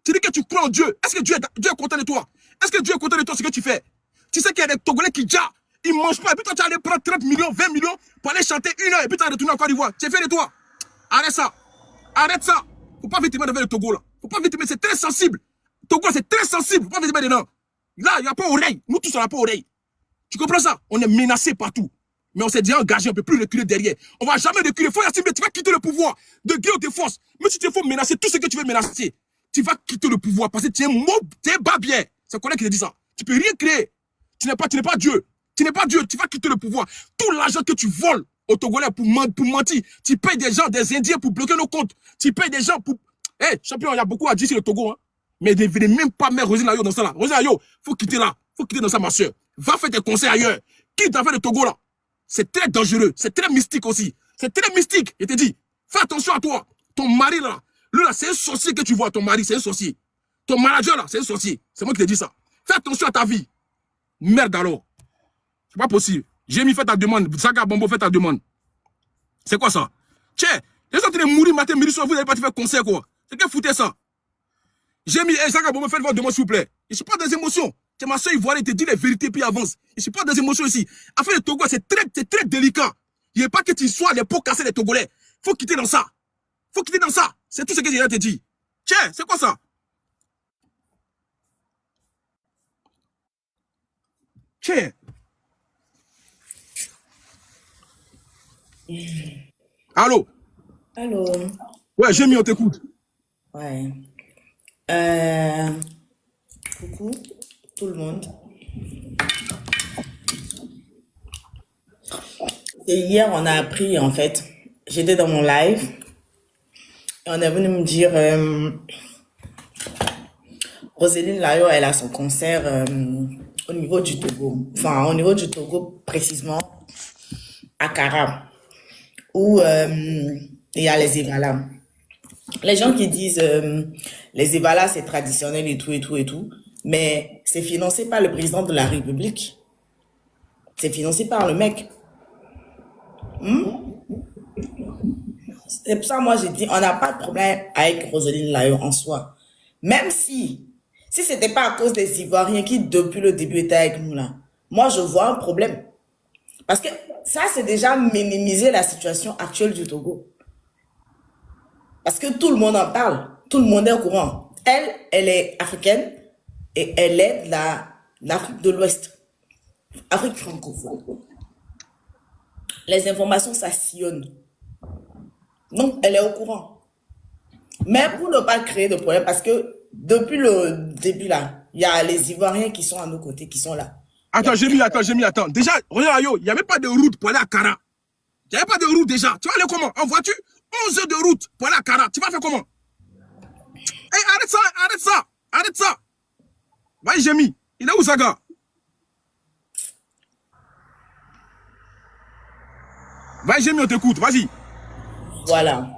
A: Tu dis que tu crois en Dieu. Est-ce que Dieu est content de toi? Est-ce que Dieu est content de toi ce que tu fais? Tu sais qu'il y a des Togolais qui déjà, ils ne mangent pas. Et puis toi, tu vas aller prendre 30 millions, 20 millions pour aller chanter 1 heure. Et puis tu vas retourner en Côte d'Ivoire. Tu es fait de toi. Arrête ça. Arrête ça. Faut pas vite mettre avec le Togo là. Faut pas vite mettre, c'est très sensible. Togo, c'est très sensible. Faut pas vite mettre dedans. Là, il n'y a pas oreille. Nous tous, on n'a pas oreille. Tu comprends ça? On est menacé partout. Mais on s'est déjà engagé, on ne peut plus reculer derrière. On ne va jamais reculer. Faut assumer, tu vas quitter le pouvoir de gré ou de force. Mais si tu faut menacer tout ce que tu veux menacer, tu vas quitter le pouvoir parce que tu es mob, tu es babien. C'est un collègue qui te dit ça. Tu ne peux rien créer. Tu n'es pas Dieu. Tu n'es pas Dieu. Tu vas quitter le pouvoir. Tout l'argent que tu voles aux Togolais pour mentir, tu payes des gens, des Indiens pour bloquer nos comptes. Tu payes des gens pour... Hé, champion, il y a beaucoup à dire sur le Togo. Hein. Mais ne venez même pas mettre Rosine Layo dans ça là. Rosine Layo, faut quitter là. Faut quitter dans ça, ma soeur. Va faire des conseils ailleurs. Quitte d'affaire le Togo là. C'est très dangereux. C'est très mystique aussi. C'est très mystique. Je te dis, fais attention à toi. Ton mari là, lui là, c'est un sorcier que tu vois. Ton mari, c'est un sorcier. Ton manager là, c'est un sorcier. C'est moi qui te dis ça. Fais attention à ta vie. Merde alors. C'est pas possible. J'ai mis fait ta demande. Saga Bombo, fais ta demande. C'est quoi ça? Tiens, les gens sont mourir matin, midi, soir, vous n'avez pas fait concert quoi. C'est que foutez ça. J'ai mis, Saga Bombo, faites votre demande s'il vous plaît. Je ne suis pas dans les émotions. C'est ma soeur ivoirienne, te dit les vérités puis avance. Je ne suis pas dans les émotions ici. Affaire le Togo, c'est très délicat. Il n'y a pas que tu sois les pots cassés des Togolais. Faut quitter dans ça. Faut quitter dans ça. C'est tout ce que j'ai te dit. Tiens, c'est quoi ça? Tiens. Allô?
E: Allô?
A: Ouais, j'ai mis, on t'écoute.
E: Ouais. Coucou, tout le monde. Et hier, on a appris, en fait, j'étais dans mon live, et on est venu me dire, Roselyne Layo, elle a son concert au niveau du Togo. Enfin, au niveau du Togo, précisément, à Kara, où il y a les Evala. Les gens qui disent les Evala, c'est traditionnel et tout, mais c'est financé par le président de la République. C'est financé par le mec. C'est pour ça, moi, j'ai dit, on n'a pas de problème avec Roselyne Layo en soi. Même si c'était pas à cause des Ivoiriens qui, depuis le début, étaient avec nous là, moi, je vois un problème. Parce que ça, c'est déjà minimiser la situation actuelle du Togo. Parce que tout le monde en parle. Tout le monde est au courant. Elle est africaine et elle est de l'Afrique de l'Ouest. Afrique francophone. Les informations, ça sillonne. Donc, elle est au courant. Mais pour ne pas créer de problème, parce que depuis le début là, il y a les Ivoiriens qui sont à nos côtés, qui sont là.
A: Attends. Déjà, regarde, il n'y avait pas de route pour aller à Kara. Il n'y avait pas de route déjà. Tu vas aller comment? En voiture? 11 heures de route pour aller à Kara. Tu vas faire comment? Hey, arrête ça. Vas-y, Jémi. Il est où, Saga? Vas-y, Jémi, on t'écoute. Vas-y.
E: Voilà.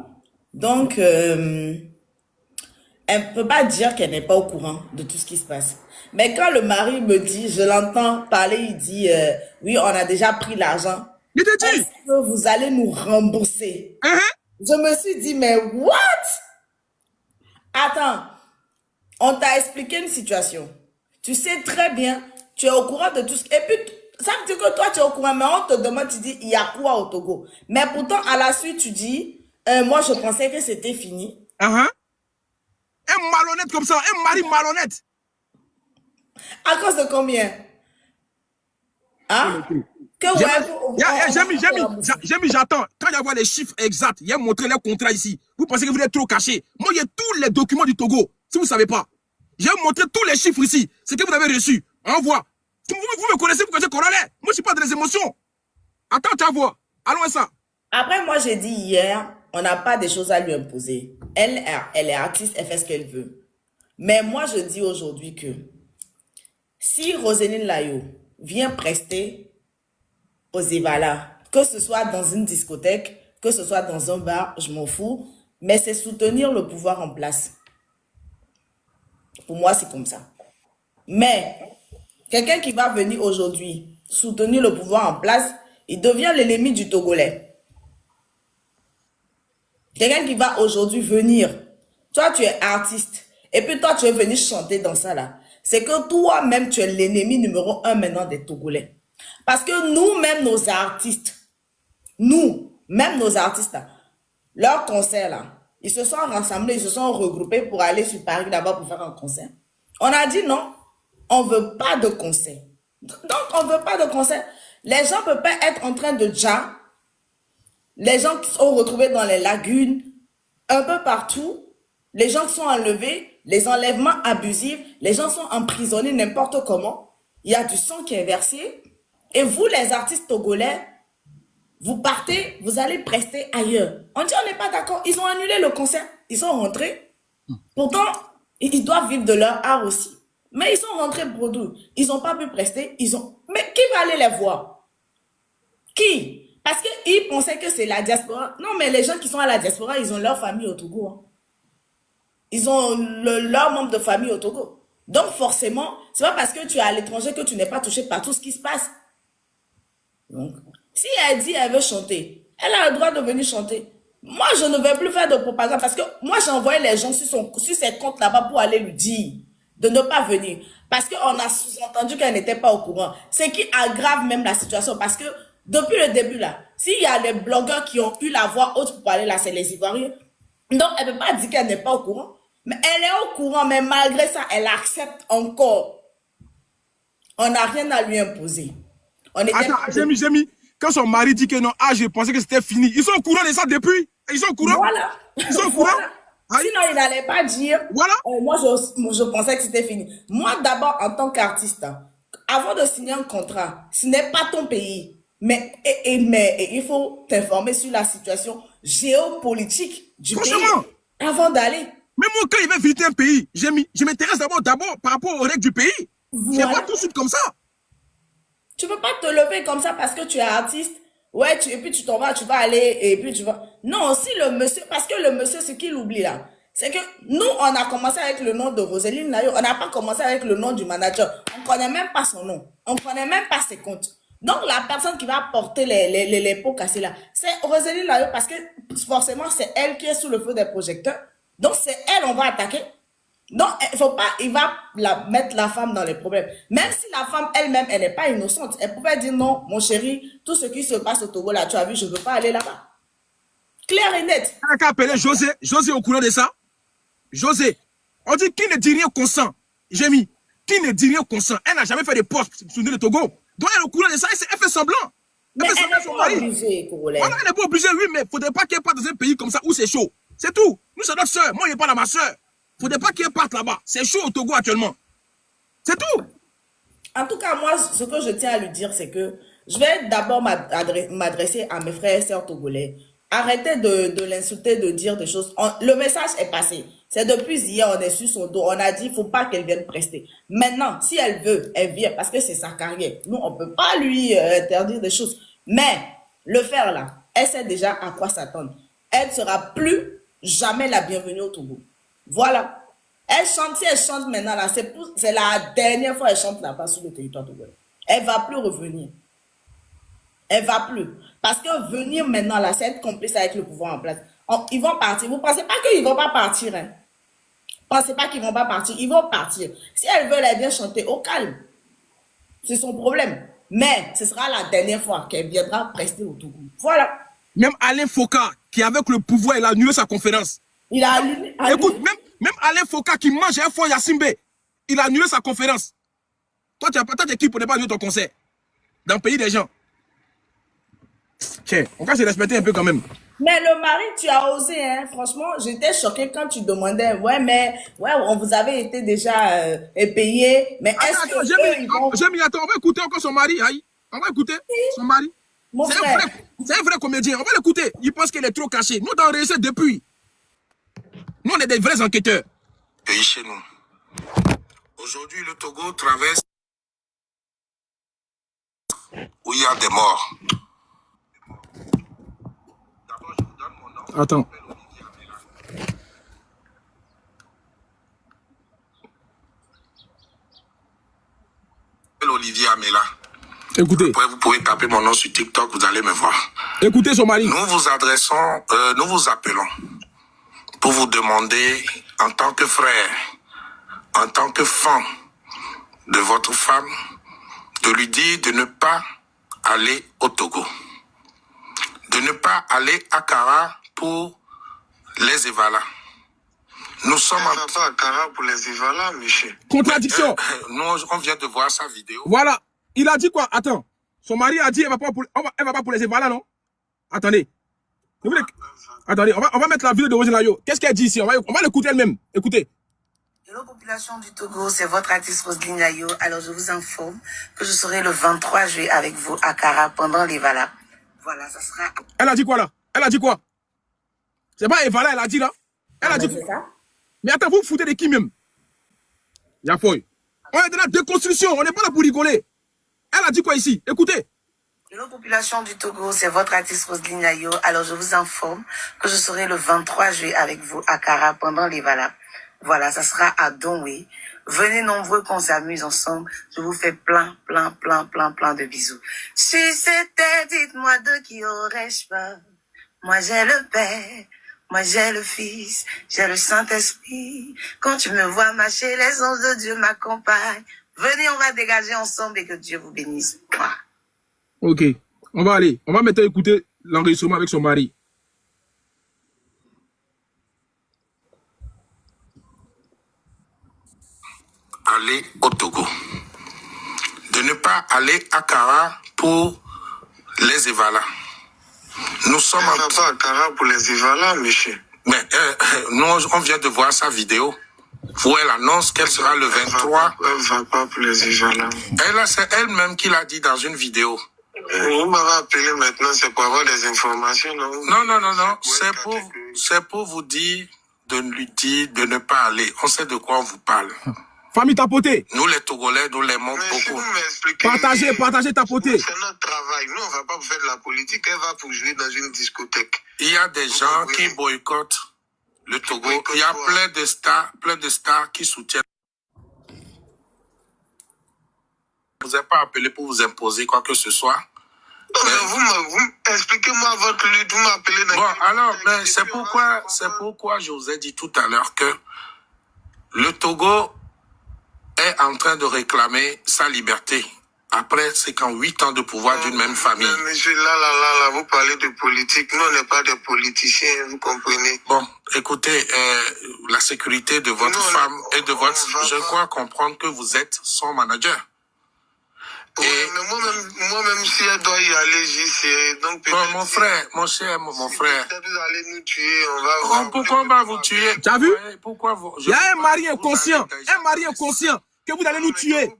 E: Donc, elle ne peut pas dire qu'elle n'est pas au courant de tout ce qui se passe. Mais quand le mari me dit, je l'entends parler, il dit, oui, on a déjà pris l'argent.
A: Il te dit.
E: Est-ce que vous allez nous rembourser? Je me suis dit, mais what? Attends, on t'a expliqué une situation. Tu sais très bien, tu es au courant de tout ce... Et puis, ça veut dire que toi, tu es au courant, mais on te demande, tu dis, il y a quoi au Togo? Mais pourtant, à la suite, tu dis, moi, je pensais que c'était fini.
A: Un malhonnête comme ça, un mari malhonnête.
E: À cause de combien? Hein?
A: Jémi, j'attends. Quand il y a les chiffres exacts, il y a montré les contrats ici. Vous pensez que vous êtes trop caché. Moi, il y a tous les documents du Togo, si vous ne savez pas. J'ai montré tous les chiffres ici. Ce que vous avez reçu. Envoie. Vous me connaissez, vous connaissez Corollaire. Moi, je ne suis pas dans les émotions. Attends, tu vas voir. Allons à ça.
E: Après, moi, j'ai dit hier, on n'a pas des choses à lui imposer. Elle est artiste, elle fait ce qu'elle veut. Mais moi, je dis aujourd'hui que si Roselyne Layo vient prester aux Evala, que ce soit dans une discothèque, que ce soit dans un bar, je m'en fous, mais c'est soutenir le pouvoir en place. Pour moi, c'est comme ça. Mais quelqu'un qui va venir aujourd'hui soutenir le pouvoir en place, il devient l'ennemi du Togolais. Quelqu'un qui va aujourd'hui venir, toi tu es artiste, et puis toi tu es venu chanter dans ça là, c'est que toi-même tu es l'ennemi numéro 1 maintenant des Togolais. Parce que nous-mêmes nos artistes, là, leur concert là, ils se sont rassemblés, ils se sont regroupés pour aller sur Paris là-bas pour faire un concert. On a dit non, on veut pas de concert. Donc, on veut pas de concert. Les gens peuvent pas être en train de jam. Les gens qui sont retrouvés dans les lagunes, un peu partout. Les gens qui sont enlevés, les enlèvements abusifs, les gens sont emprisonnés n'importe comment. Il y a du sang qui est versé. Et vous, les artistes togolais, vous partez, vous allez prester ailleurs. On dit on n'est pas d'accord. Ils ont annulé le concert. Ils sont rentrés. Pourtant, ils doivent vivre de leur art aussi. Mais ils sont rentrés bredouille. Ils n'ont pas pu prester. Mais qui va aller les voir? Qui? Parce qu'ils pensaient que c'est la diaspora. Non, mais les gens qui sont à la diaspora, ils ont leur famille au Togo. Hein. Ils ont leur membre de famille au Togo. Donc forcément, c'est pas parce que tu es à l'étranger que tu n'es pas touché par tout ce qui se passe. Donc, si elle dit qu'elle veut chanter, elle a le droit de venir chanter. Moi, je ne vais plus faire de propagande parce que moi, j'ai envoyé les gens sur ses comptes là-bas pour aller lui dire de ne pas venir. Parce qu'on a sous-entendu qu'elle n'était pas au courant. Ce qui aggrave même la situation parce que depuis le début là, s'il y a des blogueurs qui ont eu la voix haute pour parler là, c'est les Ivoiriens. Donc, elle ne peut pas dire qu'elle n'est pas au courant. Mais elle est au courant, mais malgré ça, elle accepte encore. On n'a rien à lui imposer.
A: Attends, j'ai mis. Quand son mari dit que non, je pensais que c'était fini. Ils sont au courant de ça depuis. Ils sont au courant.
E: Voilà.
A: Ils sont au courant.
E: Voilà. Sinon, il n'allait pas dire.
A: Voilà.
E: Moi, je pensais que c'était fini. Moi, d'abord, en tant qu'artiste, avant de signer un contrat, ce n'est pas ton pays. Mais il faut t'informer sur la situation géopolitique du pays avant d'aller.
A: Mais moi, quand il va visiter un pays, je m'intéresse d'abord par rapport aux règles du pays.
E: Voilà.
A: Je ne pas tout de suite comme ça.
E: Tu ne peux pas te lever comme ça parce que tu es artiste. Ouais, et puis tu t'en vas, tu vas aller, et puis tu vas. Non, si le monsieur, parce que le monsieur, ce qu'il oublie là, c'est que nous, on a commencé avec le nom de Roselyne Layo, on n'a pas commencé avec le nom du manager. On ne connaît même pas son nom. On ne connaît même pas ses comptes. Donc, la personne qui va porter les pots cassés là, c'est Roselyne Layo parce que forcément, c'est elle qui est sous le feu des projecteurs. Donc, c'est elle, on va attaquer. Donc, il va mettre la femme dans les problèmes. Même si la femme elle-même, elle n'est pas innocente, elle pouvait dire non, mon chéri, tout ce qui se passe au Togo là, tu as vu, je ne veux pas aller là-bas. Clair et net.
A: On a appelé José est au courant de ça. José, on dit qui ne dit rien consent. J'ai mis, qui ne dit rien consent. Elle n'a jamais fait de poste sur le Togo. Donc, elle est au courant de ça, elle fait semblant.
E: Mais elle n'est pas obligée, Congolais.
A: Voilà, elle n'est pas obligée, oui, mais il ne faudrait pas qu'elle parte dans un pays comme ça où c'est chaud. C'est tout. Nous, c'est notre soeur. Moi, je n'ai pas dans ma soeur. Il ne faudrait pas qu'elle parte là-bas. C'est chaud au Togo actuellement. C'est tout.
E: En tout cas, moi, ce que je tiens à lui dire, c'est que je vais d'abord m'adresser à mes frères et sœurs togolais. Arrêtez de l'insulter, de dire des choses. Le message est passé. C'est depuis hier, on est sur son dos. On a dit, il ne faut pas qu'elle vienne prester. Maintenant, si elle veut, elle vient parce que c'est sa carrière. Nous, on ne peut pas lui interdire des choses. Mais le faire là, elle sait déjà à quoi s'attendre. Elle ne sera plus jamais la bienvenue au Togo. Voilà. Elle chante, si elle chante maintenant là, c'est la dernière fois qu'elle chante là-bas sur le territoire togolais. Elle ne va plus revenir. Elle ne va plus. Parce que venir maintenant là, c'est être complice avec le pouvoir en place. Ils vont partir. Vous ne pensez pas qu'ils ne vont pas partir, hein? Pensez pas qu'ils ne vont pas partir. Ils vont partir. Si elles veulent, elles viennent chanter au calme. C'est son problème. Mais ce sera la dernière fois qu'elle viendra prester au Togo. Voilà.
A: Même Alain Foka, qui avec le pouvoir, il a annulé sa conférence.
E: Il a annulé.
A: Écoute, même Alain Foka qui mange un fond Yassimbe, il a annulé sa conférence. Toi, tu n'as pas d'équipe pour ne pas annuler ton concert. Dans le pays des gens. Tiens, on va se respecter un peu quand même.
E: Mais le mari, tu as osé, hein. Franchement, j'étais choquée quand tu demandais, on vous avait été déjà payé, mais est-ce que
A: attends, on va écouter encore son mari, aïe. On va écouter son mari. C'est un vrai comédien, on va l'écouter. Il pense qu'il est trop caché. Nous, on réussi depuis. Nous, on est des vrais enquêteurs.
C: Pays chez nous. Aujourd'hui, le Togo traverse où il y a des morts. D'abord, je vous donne mon nom.
A: Attends.
C: Olivier Amela.
A: Écoutez.
C: Après, vous pouvez taper mon nom sur TikTok, vous allez me voir.
A: Écoutez son mari.
C: Nous vous appelons pour vous demander, en tant que frère, en tant que femme de votre femme, de lui dire de ne pas aller au Togo, de ne pas aller à Kara pour les Evala. Nous sommes
D: Elle ne va pas à Cara pour les Evala, monsieur.
A: Contradiction.
C: Nous, on vient de voir sa vidéo.
A: Voilà. Il a dit quoi? Attends. Son mari a dit elle va pas pour les Evala, non? Attendez. Attendez, on va mettre la vidéo de Roselyne Layo. Qu'est-ce qu'elle dit ici? On va l'écouter elle-même. Écoutez.
B: Hello population du Togo, c'est votre artiste Roselyne Layo. Alors je vous informe que je serai le 23 juillet avec vous à Cara pendant les Vala. Voilà, ça sera...
A: Elle a dit quoi là? Elle a dit quoi? C'est pas Evala, elle a dit là? Elle a dit...
E: C'est ça?
A: Mais attends, vous vous foutez de qui même? Yafoy. On est dans la déconstruction, on n'est pas là pour rigoler. Elle a dit quoi ici? Écoutez.
B: Hello population du Togo, c'est votre artiste Roselyne Layo. Alors je vous informe que je serai le 23 juillet avec vous à Cara pendant les Vala. Voilà, ça sera à Donwé. Venez nombreux qu'on s'amuse ensemble. Je vous fais plein de bisous. Si c'était, dites-moi de qui aurais-je peur. Moi j'ai le Père, moi j'ai le Fils, j'ai le Saint-Esprit. Quand tu me vois marcher, les anges de Dieu m'accompagnent. Venez, on va dégager ensemble et que Dieu vous bénisse. Mouah.
A: Ok, on va aller. On va maintenant écouter l'enregistrement avec son mari.
C: Aller au Togo. De ne pas aller à Cara pour les Evala. Nous sommes
D: Elle ne va pas à Cara pour les Evala, monsieur.
C: Mais nous, on vient de voir sa vidéo où elle annonce qu'elle sera le 23.
D: Elle ne va pas pour les Evala.
C: C'est elle-même qui l'a dit dans une vidéo.
D: Vous m'avez appelé maintenant, c'est pour avoir des informations, non?
C: Non. C'est pour vous dire de ne pas aller. On sait de quoi on vous parle.
A: Famille tapotée.
C: Nous, les Togolais, nous l'aimons
D: Mais si
C: beaucoup.
D: vous m'expliquez...
A: Partagez tapotée.
D: C'est notre travail. Nous, on ne va pas faire de la politique. Elle va pour jouer dans une discothèque.
C: Il y a des gens qui boycottent le Togo. Il y a plein de stars qui soutiennent. Je ne vous ai pas appelé pour vous imposer quoi que ce soit.
D: Non, mais vous expliquez-moi votre lutte. Vous m'appelez dans...
C: Bon, alors, mais c'est pourquoi je vous ai dit tout à l'heure que le Togo est en train de réclamer sa liberté. Après, c'est qu'en 8 ans de pouvoir d'une même famille.
D: Mais monsieur, là, vous parlez de politique. Nous, on n'est pas des politiciens, vous comprenez.
C: Bon, écoutez, la sécurité de votre femme et de votre... Je crois comprendre que vous êtes son manager.
D: Oui, mais moi-même, si elle doit y aller, j'y serai. Donc, peut-être...
C: Mon frère, mon frère.
D: Peut-être vous allez nous tuer, on va voir.
C: Pourquoi on va vous tuer?
A: Tu as vu?
C: Pourquoi vous...
A: Il y a un mari inconscient. Un mari inconscient. Que vous allez nous tuer.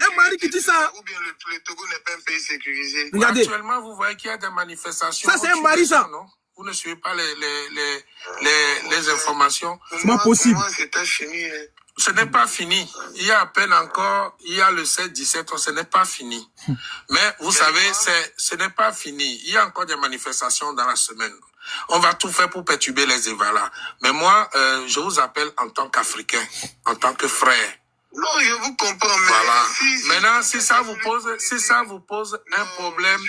A: Un mari qui dit ça.
D: Ou bien le Togo n'est pas un pays sécurisé.
A: Regardez.
C: Actuellement, vous voyez qu'il y a des manifestations.
A: Ça, c'est un mari, ça.
C: Non? Vous ne suivez pas les informations.
A: C'est pas possible.
D: Pour moi, c'était fini. Hein.
C: Ce n'est pas fini. Il y a à peine encore, il y a le 7-17 ans, ce n'est pas fini. Mais vous savez, ce n'est pas fini. Il y a encore des manifestations dans la semaine. On va tout faire pour perturber les Evala. Mais moi, je vous appelle en tant qu'Africain, en tant que frère.
D: Non, je vous comprends, mais...
C: Voilà. Maintenant, si ça vous pose un problème...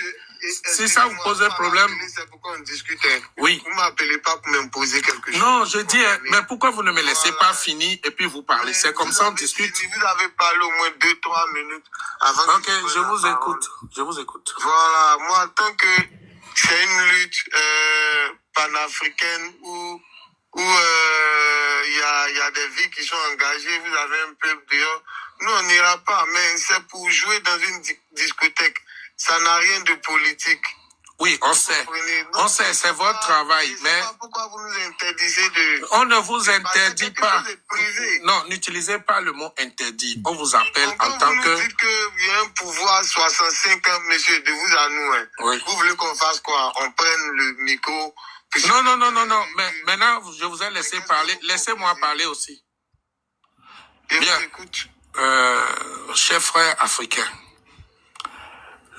C: Si ça vous pose un problème...
D: C'est pourquoi on discute.
C: Oui.
D: Vous m'appelez pas pour m'imposer quelque chose.
C: Non, je dis, mais pourquoi vous ne me laissez pas finir et puis vous parlez? C'est comme ça on discute.
D: Vous avez parlé au moins 2-3 minutes avant que...
C: Ok, je vous écoute. Je vous écoute.
D: Voilà, moi, tant que c'est une lutte panafricaine où il y a des vies qui sont engagées, vous avez un peuple dehors. Nous, on n'ira pas, mais c'est pour jouer dans une discothèque. Ça n'a rien de politique.
C: Oui, on sait. On sait, c'est votre travail. Mais
D: pourquoi vous nous interdisez de...
C: On ne vous interdit pas.
D: Privé.
C: Non, n'utilisez pas le mot interdit. On vous appelle en tant que...
D: Vous dites qu'il y a un pouvoir 65 ans, monsieur, de vous à nous. Hein.
C: Oui.
D: Vous voulez qu'on fasse quoi? On prenne le micro...
C: Non. Mais maintenant, je vous ai laissé parler. Laissez-moi parler aussi. Bien. Chers frères africains,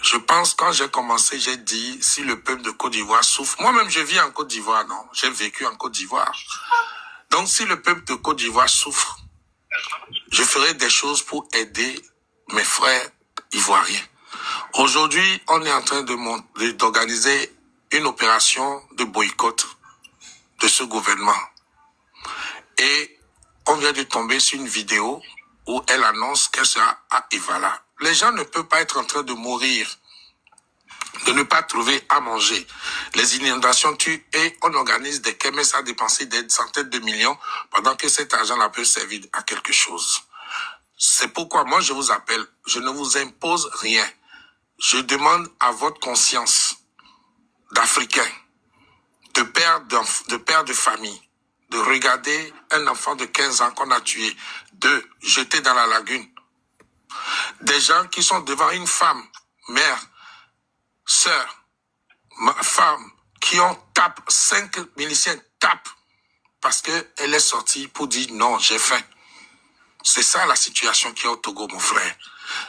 C: je pense quand j'ai commencé, j'ai dit si le peuple de Côte d'Ivoire souffre. Moi-même, je vis en Côte d'Ivoire, non? J'ai vécu en Côte d'Ivoire. Donc, si le peuple de Côte d'Ivoire souffre, je ferai des choses pour aider mes frères ivoiriens. Aujourd'hui, on est en train d'organiser une opération de boycott de ce gouvernement. Et on vient de tomber sur une vidéo où elle annonce qu'elle sera à Evala. Les gens ne peuvent pas être en train de mourir de ne pas trouver à manger. Les inondations tuent et on organise des kermesses à dépenser des centaines de millions pendant que cet argent-là peut servir à quelque chose. C'est pourquoi moi je vous appelle, je ne vous impose rien. Je demande à votre conscience d'Africains, de père de famille, de regarder un enfant de 15 ans qu'on a tué, de jeter dans la lagune. Des gens qui sont devant une femme, mère, sœur, femme, qui ont tapé, 5 miliciens tapent parce qu'elle est sortie pour dire non, j'ai faim. C'est ça la situation qui est au Togo, mon frère.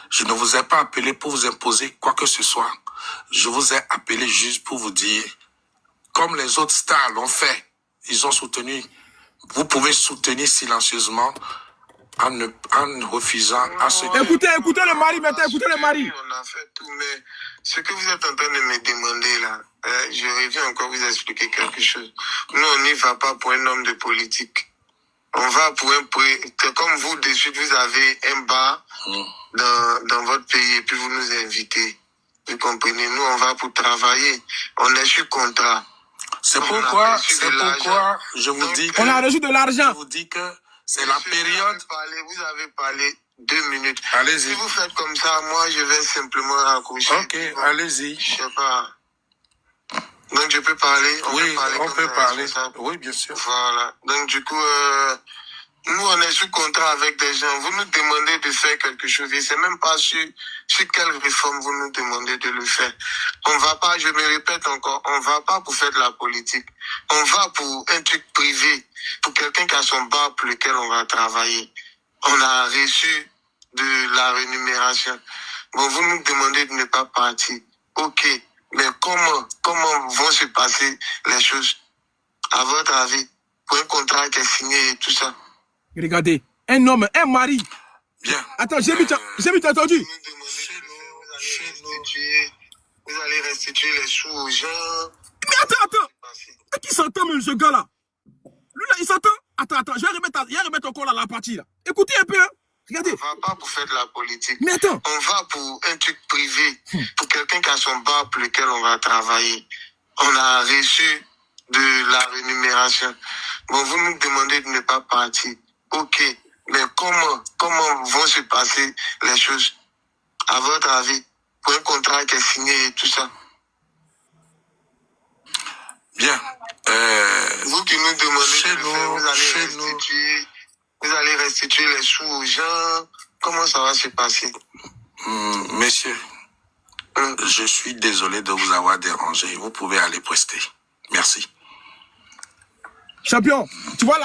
C: Je ne vous ai pas appelé pour vous imposer quoi que ce soit. Je vous ai appelé juste pour vous dire, comme les autres stars l'ont fait, ils ont soutenu. Vous pouvez soutenir silencieusement en refusant à ceux qui...
A: Écoutez le mari maintenant, écoutez le mari.
D: On a fait tout, mais ce que vous êtes en train de me demander là, je reviens encore vous expliquer quelque chose. Nous, on n'y va pas pour un homme de politique. On va pour un... Comme vous, de suite, vous avez un bar dans votre pays et puis vous nous invitez. Vous comprenez? Nous, on va pour travailler. On est sur contrat.
C: C'est pourquoi je vous dis que...
A: On a reçu de l'argent.
C: Je vous dis que c'est la période...
D: Vous avez parlé 2 minutes.
C: Allez-y.
D: Si vous faites comme ça, moi, je vais simplement raccrocher.
C: Ok, allez-y.
D: Je sais pas. Donc, je peux parler?
C: On peut parler. Oui, bien sûr.
D: Voilà. Donc, du coup, nous, on est sous contrat avec des gens. Vous nous demandez de faire quelque chose. Et c'est même pas sur quelle réforme vous nous demandez de le faire. On va pas, je me répète encore, on va pas pour faire de la politique. On va pour un truc privé, pour quelqu'un qui a son bar pour lequel on va travailler. On a reçu de la rémunération. Bon, vous nous demandez de ne pas partir. Ok. Mais comment vont se passer les choses, à votre avis, pour un contrat qui est signé et tout ça?
A: Regardez, un homme, un mari.
C: Bien.
A: Attends, j'ai vu entendu.
D: Vous allez restituer les sous aux gens.
A: Mais attends. Qui s'entend, même, ce gars-là? Lui, là, il s'entend? Attends, je vais remettre encore la partie, là. Écoutez un peu, hein. Regardez.
D: On va pas pour faire de la politique.
A: Mais attends.
D: On va pour un truc privé, pour quelqu'un qui a son bar pour lequel on va travailler. On a reçu de la rémunération. Bon, vous nous demandez de ne pas partir. Ok. Mais comment vont se passer les choses, à votre avis, pour un contrat qui est signé et tout ça?
C: Bien.
D: Vous qui nous demandez vous allez restituer les sous aux gens. Comment ça va se passer?
C: Messieurs, je suis désolé de vous avoir dérangé. Vous pouvez aller prester. Merci.
A: Champion, tu vois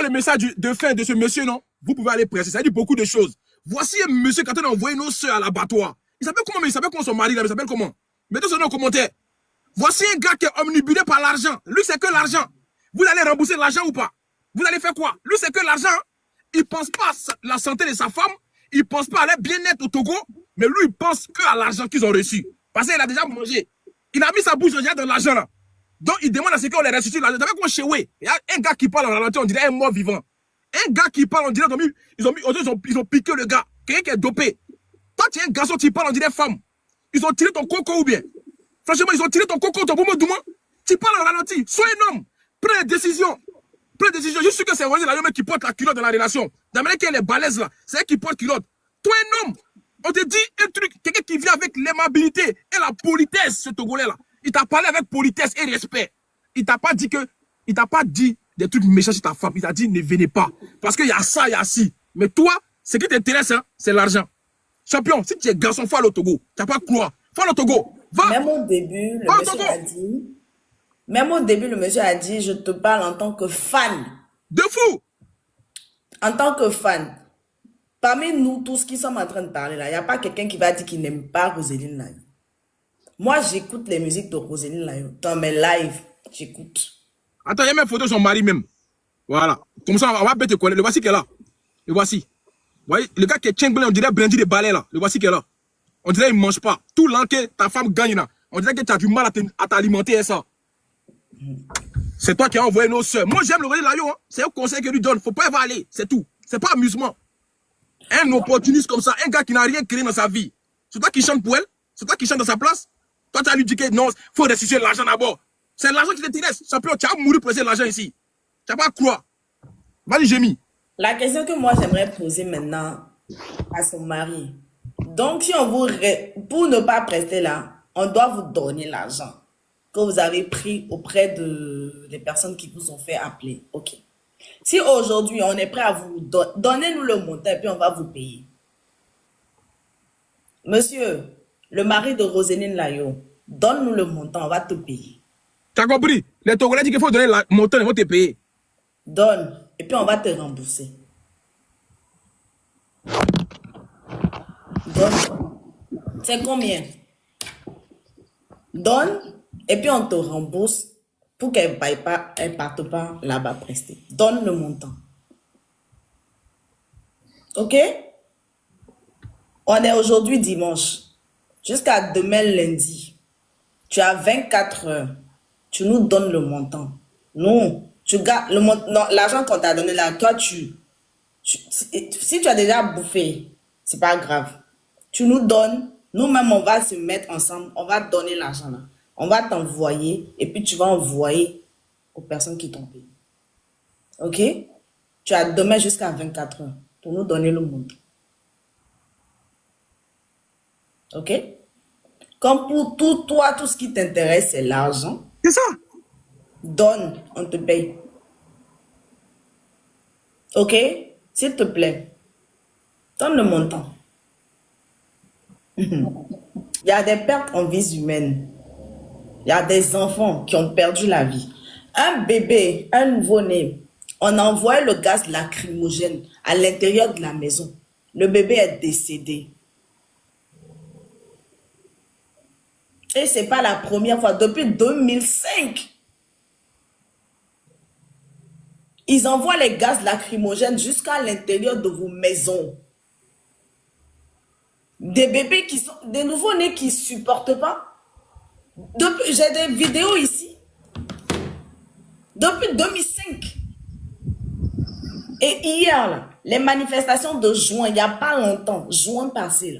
A: le message de fin de ce monsieur, non? Vous pouvez aller presser. Ça dit beaucoup de choses. Voici un monsieur qui a envoyé nos soeurs à l'abattoir. Il s'appelle comment son mari là? Il s'appelle comment? Mettez son nom en commentaire. Voici un gars qui est omnibulé par l'argent. Lui, c'est que l'argent. Vous allez rembourser l'argent ou pas? Vous allez faire quoi? Lui, c'est que l'argent. Il ne pense pas à la santé de sa femme. Il ne pense pas à leur bien-être au Togo. Mais lui, il pense qu'à l'argent qu'ils ont reçu. Parce qu'il a déjà mangé. Il a mis sa bouche dans l'argent là. Donc, il demande à ce qu'on les restitue l'argent. Vous savez quoi, chez Wé? Il y a un gars qui parle en ralenti, on dirait un mort vivant. Un gars qui parle, on dirait ils ont piqué le gars. Quelqu'un qui est dopé. Toi, tu es un garçon, tu parles, on dirait femme. Ils ont tiré ton coco ou bien? Franchement, ils ont tiré ton coco, ton boumou douma. Tu parles en ralenti. Sois un homme. Prends une décision. Je suis que c'est Rosé Layo qui porte la culotte dans la relation. D'amener qu'elle est balèze là. C'est elle qui porte culotte. Toi, un homme. On te dit un truc. Quelqu'un qui vient avec l'aimabilité et la politesse, ce Togolais là. Il t'a parlé avec politesse et respect. Il t'a pas dit des trucs méchants sur ta femme. Il t'a dit ne venez pas. Parce qu'il y a ça, il y a ci. Mais toi, ce qui t'intéresse, hein, c'est l'argent. Champion, si tu es garçon, faut aller au Togo. Tu n'as pas croire. Faut aller au Togo. Va.
E: Même au début, le monsieur a dit, je te parle en tant que fan.
A: De fou.
E: En tant que fan. Parmi nous tous qui sommes en train de parler là, il n'y a pas quelqu'un qui va dire qu'il n'aime pas Roseline Layo. Moi, j'écoute les musiques de Roseline Layo. Dans mes lives, j'écoute.
A: Attends, il y a même photo de son mari même. Voilà. Comme ça, on va bête connaître. Le voici qui est là. Le voici. Vous voyez, le gars qui est tchenglé, on dirait Brandy de balai là. Le voici qui est là. On dirait qu'il ne mange pas. Tout l'an que ta femme gagne là. On dirait que tu as du mal à t'alimenter et ça. C'est toi qui as envoyé nos soeurs. Moi, j'aime le Roseline Layo. Hein. C'est un conseil que lui donne. Faut pas y aller. C'est tout. C'est pas amusement. Un opportuniste comme ça, un gars qui n'a rien créé dans sa vie. C'est toi qui chante pour elle? C'est toi qui chante dans sa place? Toi, tu as lui dit que non, il faut restituer l'argent d'abord. C'est l'argent qui t'intéresse. Champion, tu as mouru pour essayer l'argent ici. Tu n'as pas à croire. Vas-y, Jémy.
E: La question que moi j'aimerais poser maintenant à son mari. Donc, si on vous pour ne pas prester là, on doit vous donner l'argent que vous avez pris auprès des personnes qui vous ont fait appeler. Ok. Si aujourd'hui on est prêt à vous donnez-nous le montant et puis on va vous payer. Monsieur, le mari de Roseline Layo, donne-nous le montant, on va te payer.
A: Tu as compris? Les Togolais disent qu'il faut donner le montant, ils vont te payer.
E: Donne, et puis on va te rembourser. Donne. C'est combien? Donne, et puis on te rembourse pour qu'elle ne parte pas là-bas prester. Donne le montant. Ok? On est aujourd'hui dimanche. Jusqu'à demain lundi. Tu as 24 heures. Tu nous donnes le montant. Non, tu gardes le montant. L'argent qu'on t'a donné là, toi, si tu as déjà bouffé, c'est pas grave. Tu nous donnes, nous-mêmes, on va se mettre ensemble, on va donner l'argent là. On va t'envoyer et puis tu vas envoyer aux personnes qui t'ont payé. Ok? Tu as demain jusqu'à 24 heures pour nous donner le montant. Ok? Comme pour toi, tout ce qui t'intéresse, c'est l'argent.
A: C'est ça.
E: Donne, on te paye. Ok? S'il te plaît, donne le montant. Il y a des pertes en vie humaine. Il y a des enfants qui ont perdu la vie. Un bébé, un nouveau-né, on a envoyé le gaz lacrymogène à l'intérieur de la maison. Le bébé est décédé. Et ce n'est pas la première fois. Depuis 2005, ils envoient les gaz lacrymogènes jusqu'à l'intérieur de vos maisons. Des bébés qui sont, des nouveaux-nés qui ne supportent pas. J'ai des vidéos ici. Depuis 2005. Et hier, là, les manifestations de juin, il n'y a pas longtemps, juin passé, là,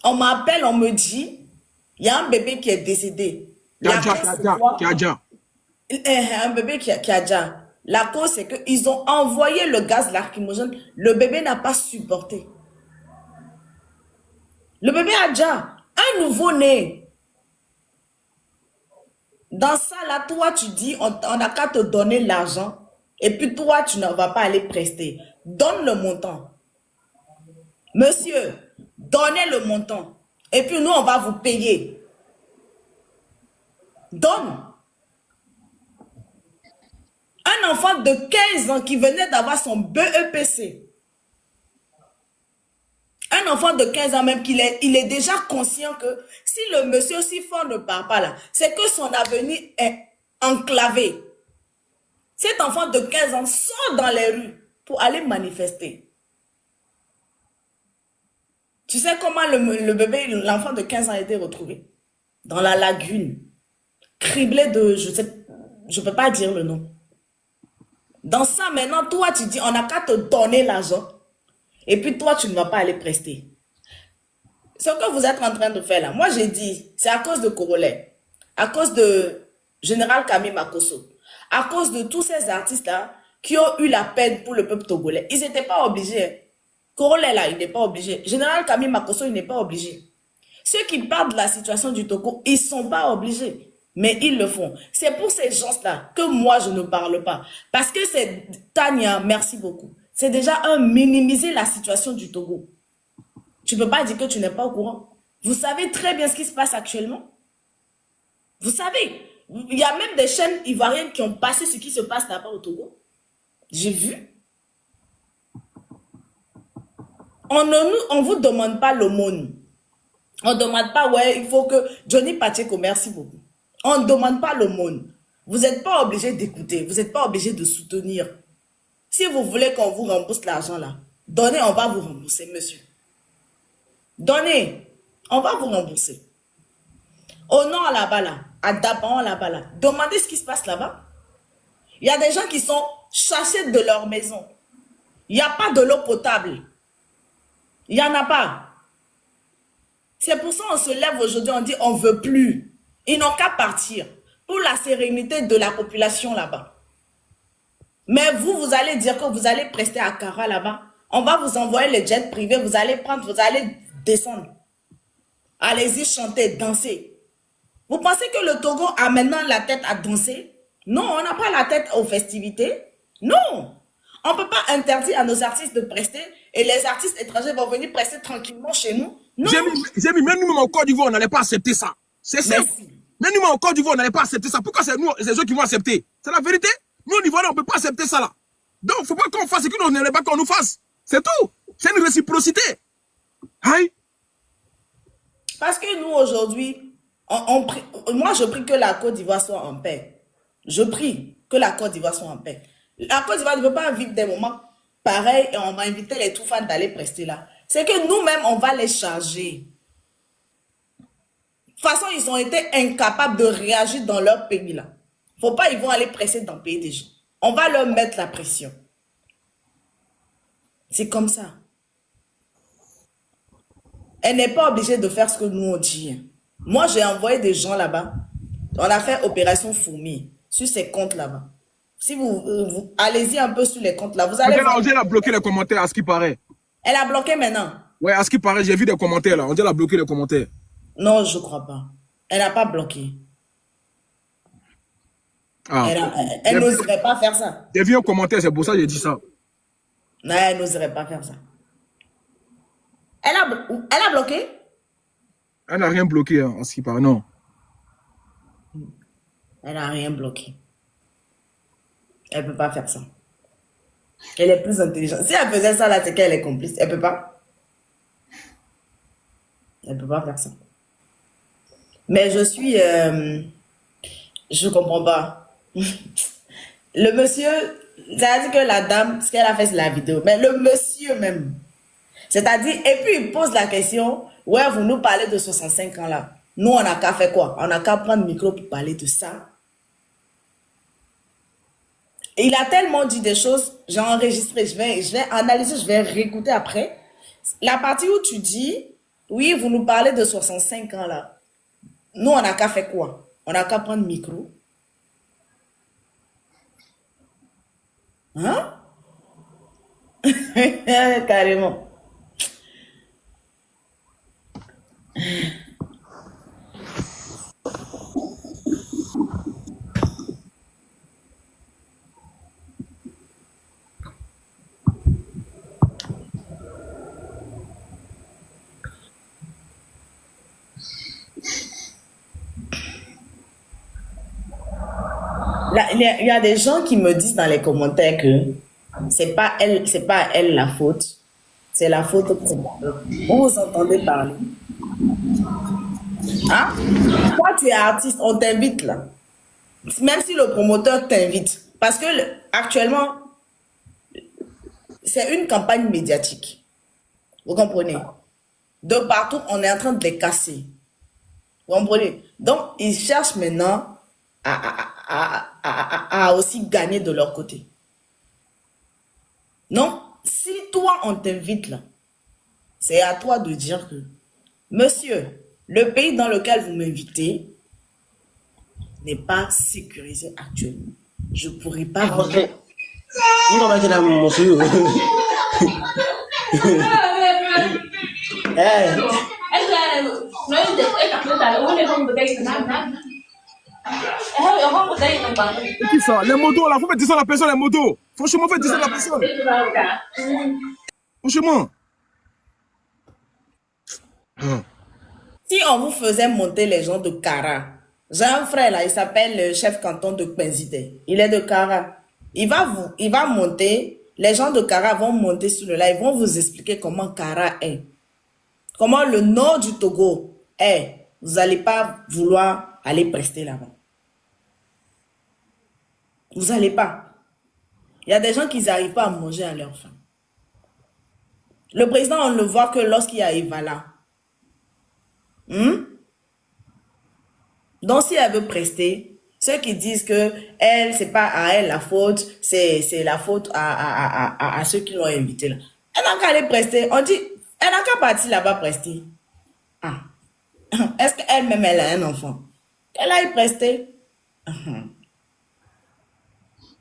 E: on m'appelle, on me dit, il y a un bébé qui est décédé.
A: Qui a déjà.
E: Un bébé qui a déjà. La cause, c'est qu'ils ont envoyé le gaz lacrymogène. Le bébé n'a pas supporté. Le bébé a déjà un nouveau-né. Dans ça, là, toi, tu dis, on n'a qu'à te donner l'argent. Et puis toi, tu ne vas pas aller prester. Donne le montant. Monsieur, donnez le montant. Et puis nous, on va vous payer. Donne. Un enfant de 15 ans qui venait d'avoir son BEPC. Un enfant de 15 ans même, il est déjà conscient que si le monsieur si fort ne part pas là, c'est que son avenir est enclavé. Cet enfant de 15 ans sort dans les rues pour aller manifester. Tu sais comment le bébé, l'enfant de 15 ans a été retrouvé? Dans la lagune. Criblé de, je peux pas dire le nom. Dans ça, maintenant, toi, tu dis, on n'a qu'à te donner l'argent. Et puis toi, tu ne vas pas aller prester. Ce que vous êtes en train de faire là, moi j'ai dit, c'est à cause de Congolais, à cause de Général Camille Makosso, à cause de tous ces artistes-là qui ont eu la peine pour le peuple togolais. Ils n'étaient pas obligés. Congolais là, il n'est pas obligé. Général Camille Makosso, il n'est pas obligé. Ceux qui parlent de la situation du Togo, ils ne sont pas obligés. Mais ils le font. C'est pour ces gens-là que moi, je ne parle pas. Parce que c'est Tania, merci beaucoup. C'est déjà minimiser la situation du Togo. Tu ne peux pas dire que tu n'es pas au courant. Vous savez très bien ce qui se passe actuellement. Vous savez, il y a même des chaînes ivoiriennes qui ont passé ce qui se passe là-bas au Togo. J'ai vu. On ne vous demande pas l'aumône. On ne demande pas, ouais, il faut que... Johnny Pacheco, merci beaucoup. On ne demande pas l'aumône. Vous n'êtes pas obligé d'écouter. Vous n'êtes pas obligé de soutenir. Si vous voulez qu'on vous rembourse l'argent là, donnez, on va vous rembourser, monsieur. Donnez, on va vous rembourser. Au nord là-bas, là, à Daban là-bas, là, demandez ce qui se passe là-bas. Il y a des gens qui sont chassés de leur maison. Il n'y a pas de l'eau potable. Il n'y en a pas. C'est pour ça qu'on se lève aujourd'hui, on dit on ne veut plus. Ils n'ont qu'à partir pour la sérénité de la population là-bas. Mais vous allez dire que vous allez prester à Accra là-bas. On va vous envoyer les jets privés, vous allez prendre, vous allez descendre. Allez-y chanter, danser. Vous pensez que le Togo a maintenant la tête à danser? Non, on n'a pas la tête aux festivités. Non. On ne peut pas interdire à nos artistes de prester et les artistes étrangers vont venir prester tranquillement chez nous. Non.
A: J'ai mis, même nous, en Côte d'Ivoire, on n'allait pas accepter ça. C'est simple. Même nous, en Côte d'Ivoire, on n'allait pas accepter ça. Pourquoi c'est nous, c'est eux qui vont accepter? C'est la vérité. Nous, au Ivoire, on ne peut pas accepter ça là. Donc, il ne faut pas qu'on fasse ce que nous n'allons pas qu'on nous fasse. C'est tout. C'est une réciprocité. Aïe.
E: Parce que nous, aujourd'hui, moi, je prie que la Côte d'Ivoire soit en paix. Je prie que la Côte d'Ivoire soit en paix. La Côte d'Ivoire ne veut pas vivre des moments pareils et on va inviter les tout fans d'aller prester là. C'est que nous-mêmes, on va les charger. De toute façon, ils ont été incapables de réagir dans leur pays là. Faut pas, ils vont aller presser dans le pays des gens. On va leur mettre la pression. C'est comme ça. Elle n'est pas obligée de faire ce que nous on dit. Moi, j'ai envoyé des gens là-bas. On a fait opération fourmi sur ces comptes là-bas. Si vous allez-y un peu sur les comptes là, vous allez voir.
A: On dirait a bloqué les commentaires, à ce qui paraît.
E: Elle a bloqué maintenant.
A: Ouais, à ce qui paraît, j'ai vu des commentaires là. On dirait a bloqué les commentaires.
E: Non, je crois pas. Elle n'a pas bloqué.
A: Ah.
E: Elle n'oserait pas faire ça.
A: J'ai vu un commentaire, c'est pour ça que j'ai dit ça.
E: Non, elle n'oserait pas faire ça. Elle a bloqué?
A: Elle n'a rien bloqué, hein, en ce qui paraît, non.
E: Elle n'a rien bloqué. Elle ne peut pas faire ça. Elle est plus intelligente. Si elle faisait ça là, c'est qu'elle est complice. Elle ne peut pas. Elle ne peut pas faire ça. Mais je suis... je comprends pas. Le monsieur... Ça a dit que la dame, ce qu'elle a fait, c'est la vidéo. Mais le monsieur même... C'est-à-dire... Et puis, il pose la question... Ouais, vous nous parlez de 65 ans là. Nous, on n'a qu'à faire quoi? On n'a qu'à prendre le micro pour parler de ça. Et il a tellement dit des choses, j'ai enregistré, je vais analyser, je vais réécouter après. La partie où tu dis, oui, vous nous parlez de 65 ans là. Nous, on n'a qu'à faire quoi? On n'a qu'à prendre le micro. Hein? Carrément. Là, il y a des gens qui me disent dans les commentaires que c'est pas à elle la faute, c'est la faute au promoteur. Vous vous entendez parler? Hein? Toi, tu es artiste, on t'invite là. Même si le promoteur t'invite. Parce que actuellement, c'est une campagne médiatique. Vous comprenez? De partout, on est en train de les casser. Vous comprenez? Donc, ils cherchent maintenant à aussi gagner de leur côté. Non, si toi, on t'invite là, c'est à toi de dire que, monsieur, le pays dans lequel vous m'invitez n'est pas sécurisé actuellement. Je ne pourrais pas vous dire.
A: C'est qui ça? Les motos là, faut mettre 10 la personne, les motos. Franchement, faut 10 la personne. Franchement.
E: Si on vous faisait monter les gens de Kara, j'ai un frère là, il s'appelle le chef canton de Penzité. Il est de Kara. Il va monter, les gens de Kara vont monter sur le live, ils vont vous expliquer comment Kara est. Comment le nord du Togo est. Vous n'allez pas vouloir aller prester là-bas. Vous n'allez pas. Il y a des gens qui n'arrivent pas à manger à leur faim. Le président, on ne le voit que lorsqu'il y a Evala. Donc, si elle veut prester, ceux qui disent que elle, c'est pas à elle la faute, c'est la faute à ceux qui l'ont invité là. Elle n'a qu'à aller prester. On dit, elle n'a qu'à partir là-bas prester. Ah. Est-ce qu'elle-même, elle a un enfant? Elle a y prester.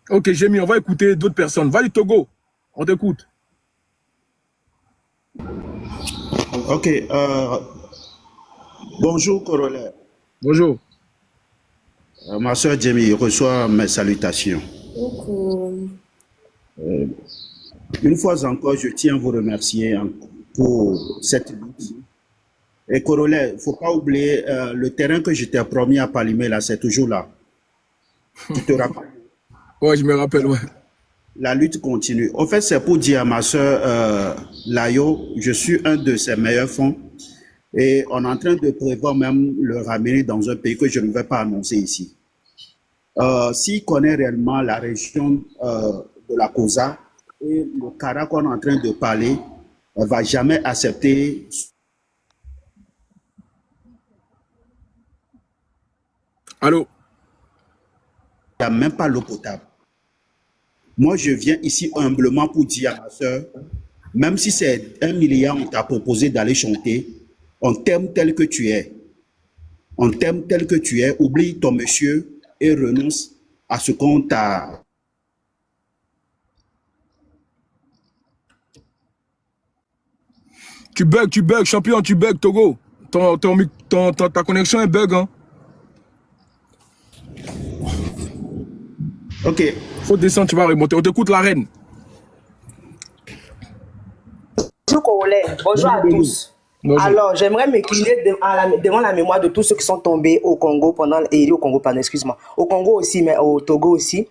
A: Ok, Jémi, on va écouter d'autres personnes. Vas-y, Togo, on t'écoute.
F: Ok, bonjour corollaire.
A: Bonjour.
F: Ma soeur Jamie reçoit mes salutations.
E: Coucou.
F: Une fois encore, je tiens à vous remercier pour cette lutte. Et corollaire, il ne faut pas oublier le terrain que je t'ai promis à Palimé, là, c'est toujours là. Tu te rappelles?
A: Ouais, je me rappelle, ouais.
F: La lutte continue. En fait, c'est pour dire à ma soeur Layo, je suis un de ses meilleurs fonds. Et on est en train de prévoir même le ramener dans un pays que je ne vais pas annoncer ici. S'il connaît réellement la région de la Kosa et le Kara qu'on est en train de parler, on ne va jamais accepter.
A: Allô?
F: Il n'y a même pas l'eau potable. Moi, je viens ici humblement pour dire à ma soeur, même si c'est 1 milliard, on t'a proposé d'aller chanter, on t'aime tel que tu es. On t'aime tel que tu es, oublie ton monsieur et renonce à ce qu'on t'a...
A: Tu bugs, champion, tu bugs, Togo. Ta connexion est bug, hein.
F: Ok.
A: Faut descendre, tu vas remonter. On t'écoute, la reine.
G: Bonjour Corollaire, bonjour à tous.
A: Bonjour.
G: Alors, j'aimerais m'incliner devant la mémoire de tous ceux qui sont tombés au Congo excuse-moi, au Congo aussi, mais au Togo aussi.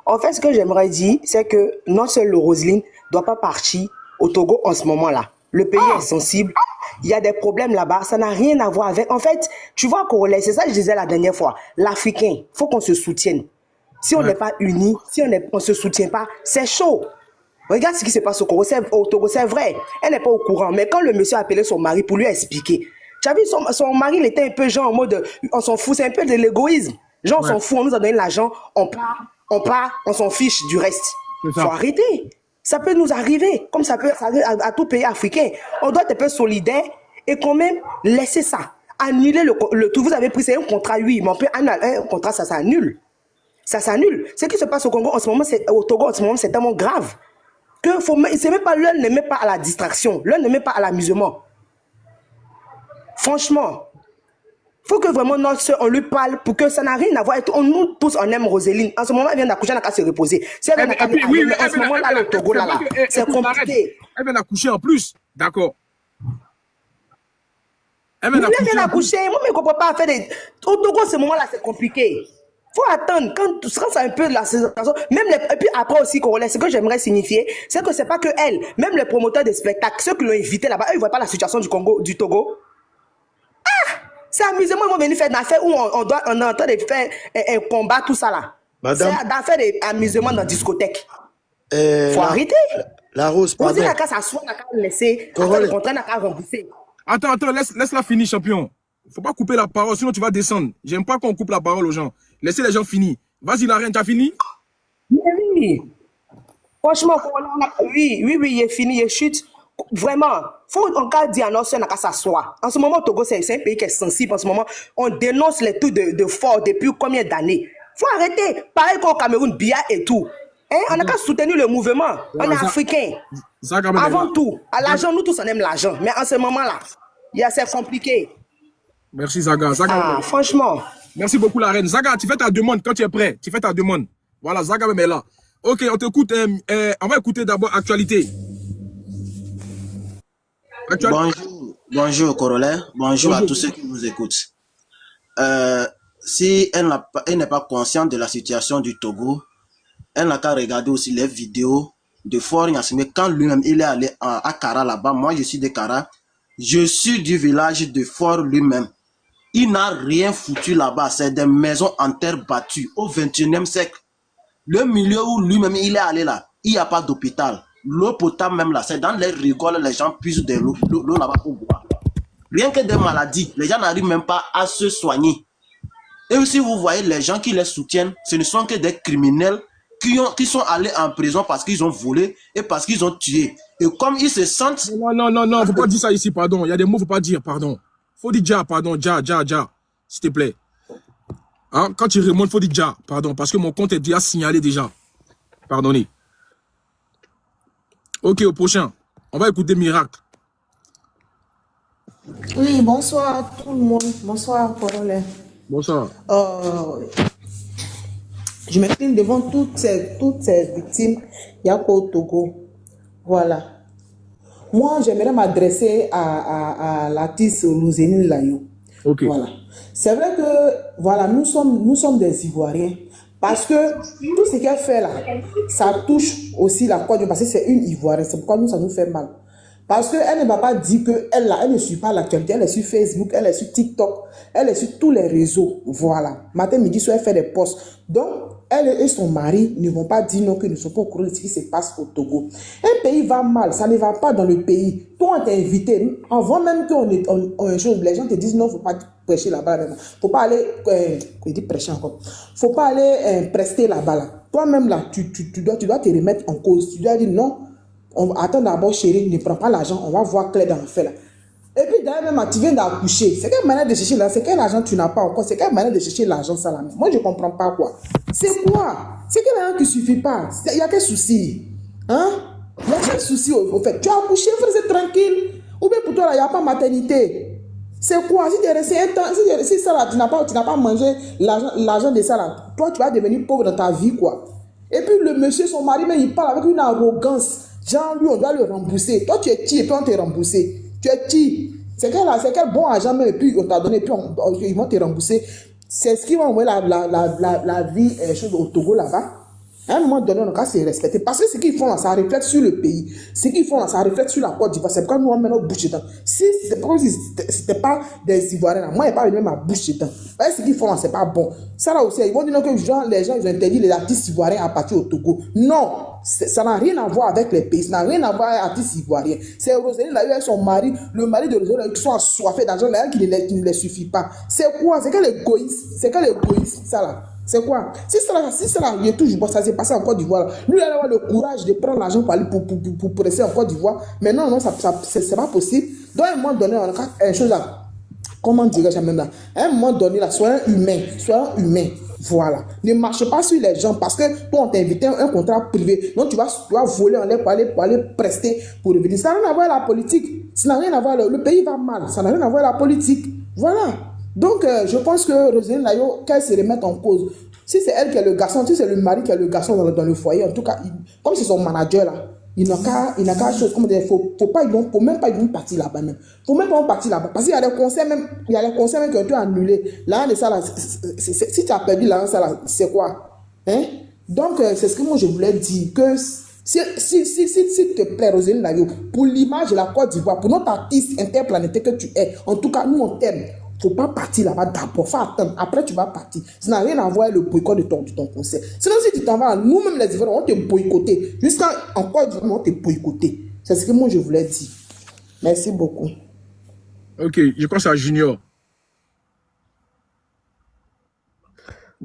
G: En fait, ce que j'aimerais dire, c'est que non seul le Roselyne ne doit pas partir au Togo en ce moment-là. Le pays est sensible, il y a des problèmes là-bas, ça n'a rien à voir avec... En fait, tu vois Corollaire, c'est ça que je disais la dernière fois, l'Africain, il faut qu'on se soutienne. Si on n'est pas unis, si on ne se soutient pas, c'est chaud. Regarde ce qui se passe au Togo, c'est vrai. Elle n'est pas au courant. Mais quand le monsieur a appelé son mari pour lui expliquer, tu as vu, son mari, il était un peu genre en mode, on s'en fout, c'est un peu de l'égoïsme. Genre, on s'en fout, on nous a donné l'argent, on part, on s'en fiche du reste. Il faut arrêter. Ça peut nous arriver, comme ça peut arriver à tout pays africain. On doit être un peu solidaire et quand même laisser ça. Annuler le tout. Vous avez pris, c'est un contrat, oui, mais on peut annuler un contrat, ça s'annule. Ça s'annule. Ce qui se passe au Congo en ce moment, au Togo en ce moment, c'est tellement grave. C'est même pas l'un ne met pas à la distraction, l'un ne met pas à l'amusement. Franchement, faut que vraiment notre soeur, on lui parle pour que ça n'a rien à voir. Nous tous, on aime Roséline. En ce moment, elle vient d'accoucher, elle n'a qu'à se reposer. Si elle vient en ce moment-là, le Togo, là, c'est compliqué.
A: Elle vient d'accoucher en plus. D'accord.
G: Elle vient d'accoucher. Moi, je ne comprends pas. Au Togo, ce moment-là, c'est compliqué. Faut attendre quand c'est un peu de la situation. Et puis après aussi, ce que j'aimerais signifier, c'est que c'est pas que elle, même les promoteurs des spectacles, ceux qui l'ont invité là-bas, eux, ils voient pas la situation du Togo. Ah, c'est amusement, ils vont venir faire une affaire où on est en train de faire un combat, tout ça là. C'est d'affaire d'amusement dans la discothèque. Faut arrêter.
H: La Rose, pardon.
G: On dit qu'à s'asseoir, qu'à laisser, le contrat, qu'à rembourser.
A: Attends, laisse-la finir, champion. Faut pas couper la parole, sinon tu vas descendre. J'aime pas qu'on coupe la parole aux gens. Laissez les gens finir. Vas-y, la reine, tu as fini?
G: Oui. Franchement, oui, il est fini, il chute. Vraiment, faut encore dire à notre soeur qu'à s'asseoir. En ce moment, Togo, c'est un pays qui est sensible. En ce moment, on dénonce les trucs de fort depuis combien d'années? Faut arrêter. Pareil qu'au Cameroun, Bia et tout. Hein? On n'a qu'à soutenir le mouvement. On est africain. Avant tout, à l'argent, nous tous, on aime l'argent. Mais en ce moment-là, c'est compliqué.
A: Merci, Zaga.
G: Franchement.
A: Merci beaucoup, la reine. Zaga, tu fais ta demande quand tu es prêt. Tu fais ta demande. Voilà, Zaga même est là. Ok, on t'écoute. On va écouter d'abord actualité.
H: Bonjour, corollaire. Bonjour à tous ceux qui nous écoutent. Si elle n'est pas consciente de la situation du Togo, elle n'a qu'à regarder aussi les vidéos de Fort Gnassingbé. Quand lui-même il est allé à Kara là-bas, moi je suis de Kara, je suis du village de Fort lui-même. Il n'a rien foutu là-bas, c'est des maisons en terre battue au 21e siècle. Le milieu où lui-même il est allé là, il n'y a pas d'hôpital. L'eau potable même là, c'est dans les rigoles, les gens puissent de l'eau là-bas pour boire. Rien que des maladies, les gens n'arrivent même pas à se soigner. Et aussi vous voyez les gens qui les soutiennent, ce ne sont que des criminels qui sont allés en prison parce qu'ils ont volé et parce qu'ils ont tué. Et comme ils se sentent...
A: Non, faut pas dire ça ici, pardon. Il y a des mots, faut pas dire, pardon. Faut dire ja, pardon, ja, s'il te plaît. Hein? Quand tu remontes, faut dire ja, pardon, parce que mon compte est déjà signalé déjà. Pardonnez. Ok, au prochain. On va écouter Miracle.
I: Oui, bonsoir à tout le monde. Bonsoir, Corollaire.
A: Bonsoir.
I: Je m'incline devant toutes ces victimes. Il y a pas au Togo. Voilà. Moi, j'aimerais m'adresser à l'artiste Roselyne Layo.
A: Ok.
I: Voilà. C'est vrai que voilà, nous sommes des Ivoiriens. Parce que tout ce qu'elle fait là, ça touche aussi la Côte d'Ivoire. Parce que c'est une Ivoirienne. C'est pourquoi nous, ça nous fait mal. Parce qu'elle ne va pas dire qu'elle elle ne suit pas l'actualité. Elle est sur Facebook, elle est sur TikTok, elle est sur tous les réseaux. Voilà. Matin, midi, soir, elle fait des posts. Donc, elle et son mari ne vont pas dire non, qu'ils ne sont pas au courant de ce qui se passe au Togo. Un pays va mal, ça ne va pas dans le pays. Toi, on t'a invité. Avant même qu'on ait une chose, les gens te disent non, il ne faut pas prêcher là-bas. Il ne faut pas aller, prêcher encore. Faut pas aller prester là-bas. Là. Toi-même, là, tu dois te remettre en cause. Tu dois dire non. Attends d'abord, chérie, ne prends pas l'argent, on va voir clair dans l'affaire là. Et puis d'ailleurs, même, tu viens d'accoucher. C'est quelle manière de chercher là? C'est quel argent tu n'as pas encore? C'est quelle manière de chercher l'argent ça là? Moi, je ne comprends pas quoi. C'est quoi? C'est quel argent qui ne suffit pas? Il y a quel souci? Hein? Il y a quel souci au fait? Tu as accouché, frère, tranquille. Ou bien pour toi, là, il n'y a pas maternité. C'est quoi? Si tu es resté un temps, si ça là, tu n'as pas mangé l'argent de ça là, toi, tu vas devenir pauvre dans ta vie, quoi. Et puis le monsieur, son mari, mais il parle avec une arrogance. Genre, lui, on doit le rembourser. Toi, tu es qui et puis on t'a remboursé. Tu es qui? C'est quel bon argent même, et puis on t'a donné, puis ils vont te rembourser. C'est ce qui va envoyer la vie au Togo là-bas. À un moment donné, on a se respecter. Parce que ce qu'ils font là, ça reflète sur le pays. Ce qu'ils font là, ça reflète sur la Côte d'Ivoire. C'est pourquoi nous, on met notre bouche dedans. Si c'était pas des Ivoiriens là, moi, il n'y a pas venu ma bouche dedans. Parce que ce qu'ils font là, c'est pas bon. Ça là aussi, ils vont dire que les gens, ils ont interdit les artistes ivoiriens à partir au Togo. Non! Ça n'a rien à voir avec les pays. Ça n'a rien à voir avec les artistes ivoiriens. C'est Roselyne Layo avec son mari, le mari de Roselyne Layo qui sont assoiffés d'argent là, qui ne les suffit pas. C'est quoi? C'est quel égoïsme? C'est quel égoïsme, ça là? C'est quoi? Si cela, il est toujours, ça s'est passé en Côte d'Ivoire. Lui, il a avoir le courage de prendre l'argent pour aller pour presser en Côte d'Ivoire. Mais non, c'est pas possible. Donc, à un moment donné, on a une chose là. Comment dirais-je même là? À un moment donné, là, soyons humains. Voilà. Ne marche pas sur les gens parce que toi, on t'a invité un contrat privé. Donc, tu vas voler en l'air pour aller prester pour revenir. Ça n'a rien à voir avec la politique. Ça n'a rien à voir. Le pays va mal. Ça n'a rien à voir avec la politique. Voilà. Donc, je pense que Roselyne Layo, qu'elle se remette en cause. Si c'est elle qui est le garçon, si c'est le mari qui est le garçon dans le foyer, en tout cas, comme c'est son manager là, il n'a qu'à chose. Comme dire, faut même pas une partie là-bas même. Faut même pas une partie là-bas. Parce qu'il y a des concerts même, qui ont été annulés. Là, ça là, si tu as perdu là, ça là, c'est quoi? Hein? Donc, c'est ce que moi je voulais dire. Que s'il te plaît, Roselyne Layo, pour l'image de la Côte d'Ivoire, pour notre artiste interplanétaire que tu es, en tout cas, nous on t'aime. Faut pas partir là-bas d'abord, faut attendre. Après, tu vas partir. Ça n'a rien à voir avec le boycott de ton concert. Sinon, si tu t'en vas, nous-mêmes les Ivoiriens, on te boycotter. Jusqu'à encore, on te boycotter. C'est ce que moi je voulais dire. Merci beaucoup.
A: Ok, je crois que c'est à Junior.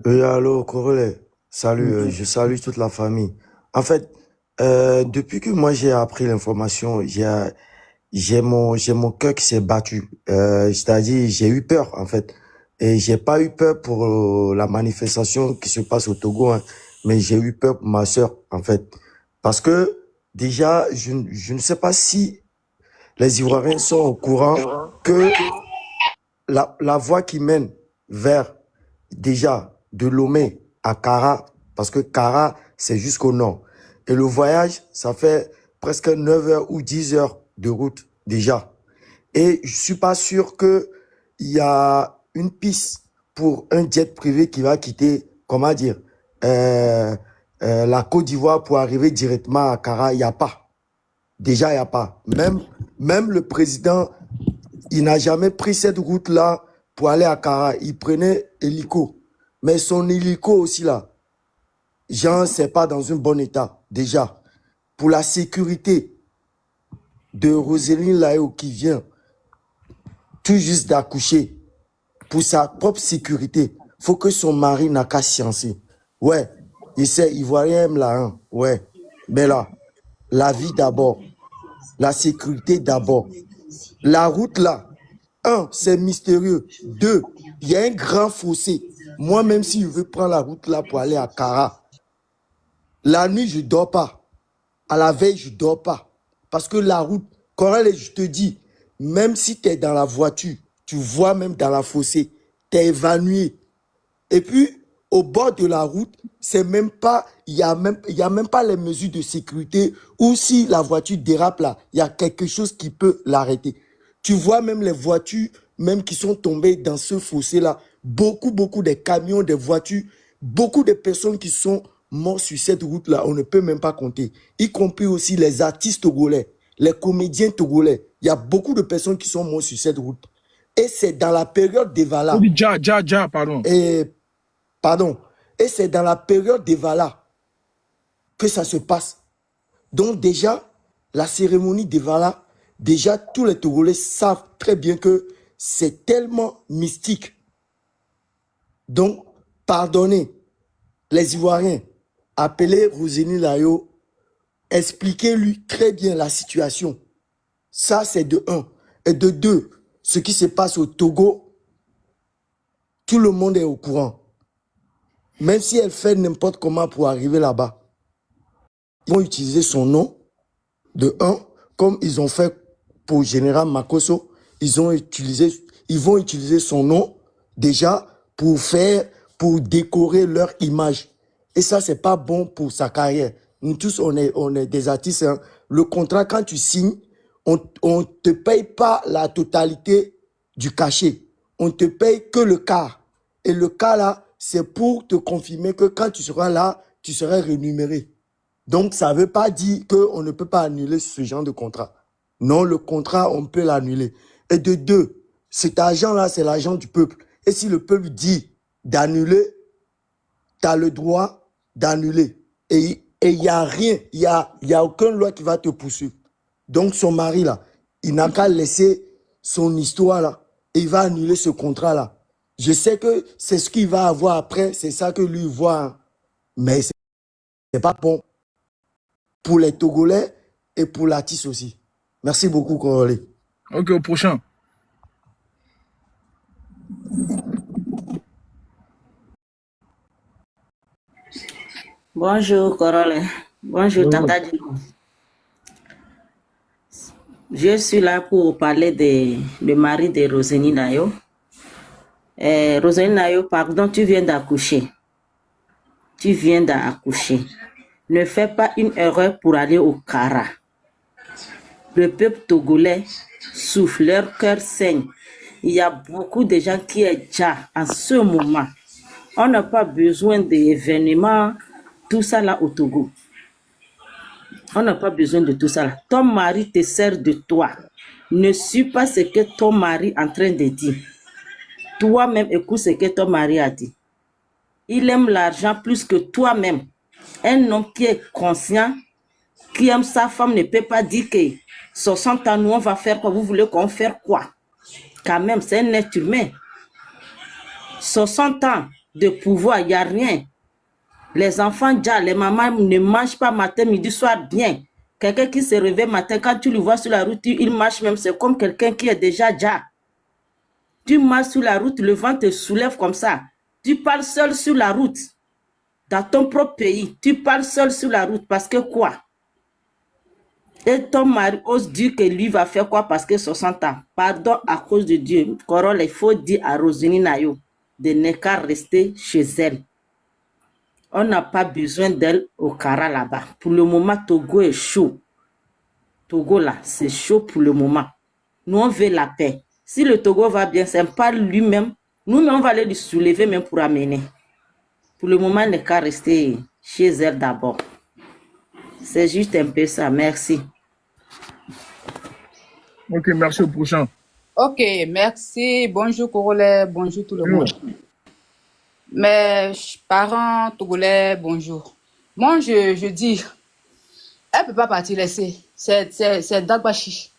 J: Oui, allô, Corolé. Salut, je salue toute la famille. En fait, depuis que moi j'ai appris l'information, j'ai mon cœur qui s'est battu. C'est-à-dire, j'ai eu peur, en fait. Et j'ai pas eu peur pour la manifestation qui se passe au Togo, hein, mais j'ai eu peur pour ma sœur, en fait. Parce que, déjà, je ne sais pas si les Ivoiriens sont au courant que la voie qui mène vers, déjà, de Lomé à Kara, parce que Kara, c'est jusqu'au nord. Et le voyage, ça fait presque 9 heures ou 10 heures de route déjà. Et je suis pas sûr que il y a une piste pour un jet privé qui va quitter, comment dire, la Côte d'Ivoire pour arriver directement à Kara. Il n'y a pas. Déjà, il n'y a pas. Même le président, il n'a jamais pris cette route-là pour aller à Kara. Il prenait hélico. Mais son hélico aussi là, genre, c'est pas dans un bon état, déjà. Pour la sécurité de Roselyne Layo qui vient tout juste d'accoucher, pour sa propre sécurité, faut que son mari n'a qu'à sciencer. Ouais, il sait, Ivoirien aime la hein, ouais. Mais là, la vie d'abord, la sécurité d'abord. La route là, Un, c'est mystérieux. Deux, il y a un grand fossé. Moi, même si je veux prendre la route là pour aller à Kara, la nuit, je dors pas. À la veille, je dors pas. Parce que la route, Coralie, je te dis, même si tu es dans la voiture, tu vois même dans la fossé, tu es évanoui. Et puis, au bord de la route, c'est même pas, il y a même pas les mesures de sécurité, ou si la voiture dérape là, il y a quelque chose qui peut l'arrêter. Tu vois même les voitures, même qui sont tombées dans ce fossé là, beaucoup de camions, des voitures, beaucoup de personnes qui sont mortes sur cette route là, on ne peut même pas compter. Y compris aussi les artistes togolais, les comédiens togolais. Il y a beaucoup de personnes qui sont mortes sur cette route. Et c'est dans la période des Valas.
A: Oui, pardon.
J: Pardon. Et c'est dans la période des Valas que ça se passe. Donc déjà, la cérémonie des Valas, déjà tous les Togolais savent très bien que c'est tellement mystique. Donc, pardonnez les Ivoiriens, appelez Roselyne Layo, expliquez-lui très bien la situation. Ça, c'est de un. Et de deux, ce qui se passe au Togo, tout le monde est au courant. Même si elle fait n'importe comment pour arriver là-bas, ils vont utiliser son nom, de un, comme ils ont fait pour Général Makosso, ils vont utiliser son nom déjà pour décorer leur image. Et ça, c'est pas bon pour sa carrière. Nous tous, on est des artistes. Hein. Le contrat, quand tu signes, on te paye pas la totalité du cachet. On te paye que le quart. Et le quart là, c'est pour te confirmer que quand tu seras là, tu seras rémunéré. Donc, ça ne veut pas dire qu'on ne peut pas annuler ce genre de contrat. Non, le contrat, on peut l'annuler. Et de deux, cet argent-là, c'est l'argent du peuple. Et si le peuple dit d'annuler, tu as le droit d'annuler. Et il n'y a rien, il y a aucune loi qui va te poursuivre. Donc, son mari, là, il n'a qu'à laisser son histoire, là, et il va annuler ce contrat-là. Je sais que c'est ce qu'il va avoir après, c'est ça que lui voit. Hein. Mais c'est pas bon pour les Togolais et pour l'artiste aussi. Merci beaucoup, Corolé.
A: Ok, au prochain.
E: Bonjour, Corolé. Bonjour, Tata Dino. Je suis là pour parler du mari de Roselyne Layo. Roselyne Layo, pardon, tu viens d'accoucher. Tu viens d'accoucher. Ne fais pas une erreur pour aller au Kara. Le peuple togolais souffle, leur cœur saigne. Il y a beaucoup de gens qui sont déjà en ce moment. On n'a pas besoin d'événements, tout ça là au Togo. On n'a pas besoin de tout ça là. Ton mari te sert de toi. Ne suis pas ce que ton mari est en train de dire. Toi-même, écoute ce que ton mari a dit. Il aime l'argent plus que toi-même. Un homme qui est conscient, qui aime sa femme, ne peut pas dire que 60 ans, nous, on va faire quoi? Vous voulez qu'on fasse quoi? Quand même, c'est un être humain. 60 ans de pouvoir, il n'y a rien. Les enfants, déjà, les mamans ne mangent pas matin, midi, soir bien. Quelqu'un qui se réveille matin, quand tu le vois sur la route, il marche même, c'est comme quelqu'un qui est déjà. Tu marches sur la route, le vent te soulève comme ça. Tu parles seul sur la route. Dans ton propre pays, tu parles seul sur la route parce que quoi? Et ton mari ose dire que lui va faire quoi parce que 60 ans. Pardon à cause de Dieu. Corol, il faut dire à Roselyne Layo de ne qu'à rester chez elle. On n'a pas besoin d'elle au Kara là-bas. Pour le moment, Togo est chaud. Togo là, c'est chaud pour le moment. Nous, on veut la paix. Si le Togo va bien, c'est pas lui-même. Nous-mêmes, on va aller lui soulever même pour amener. Pour le moment, il n'est qu'à rester chez elle d'abord. C'est juste un peu ça. Merci.
A: Ok, merci, au prochain.
K: Ok, merci. Bonjour, Corolais. Bonjour tout le monde. Mes parents togolais, bonjour. Moi, je dis, elle ne peut pas partir laisser. C'est Dagbachi.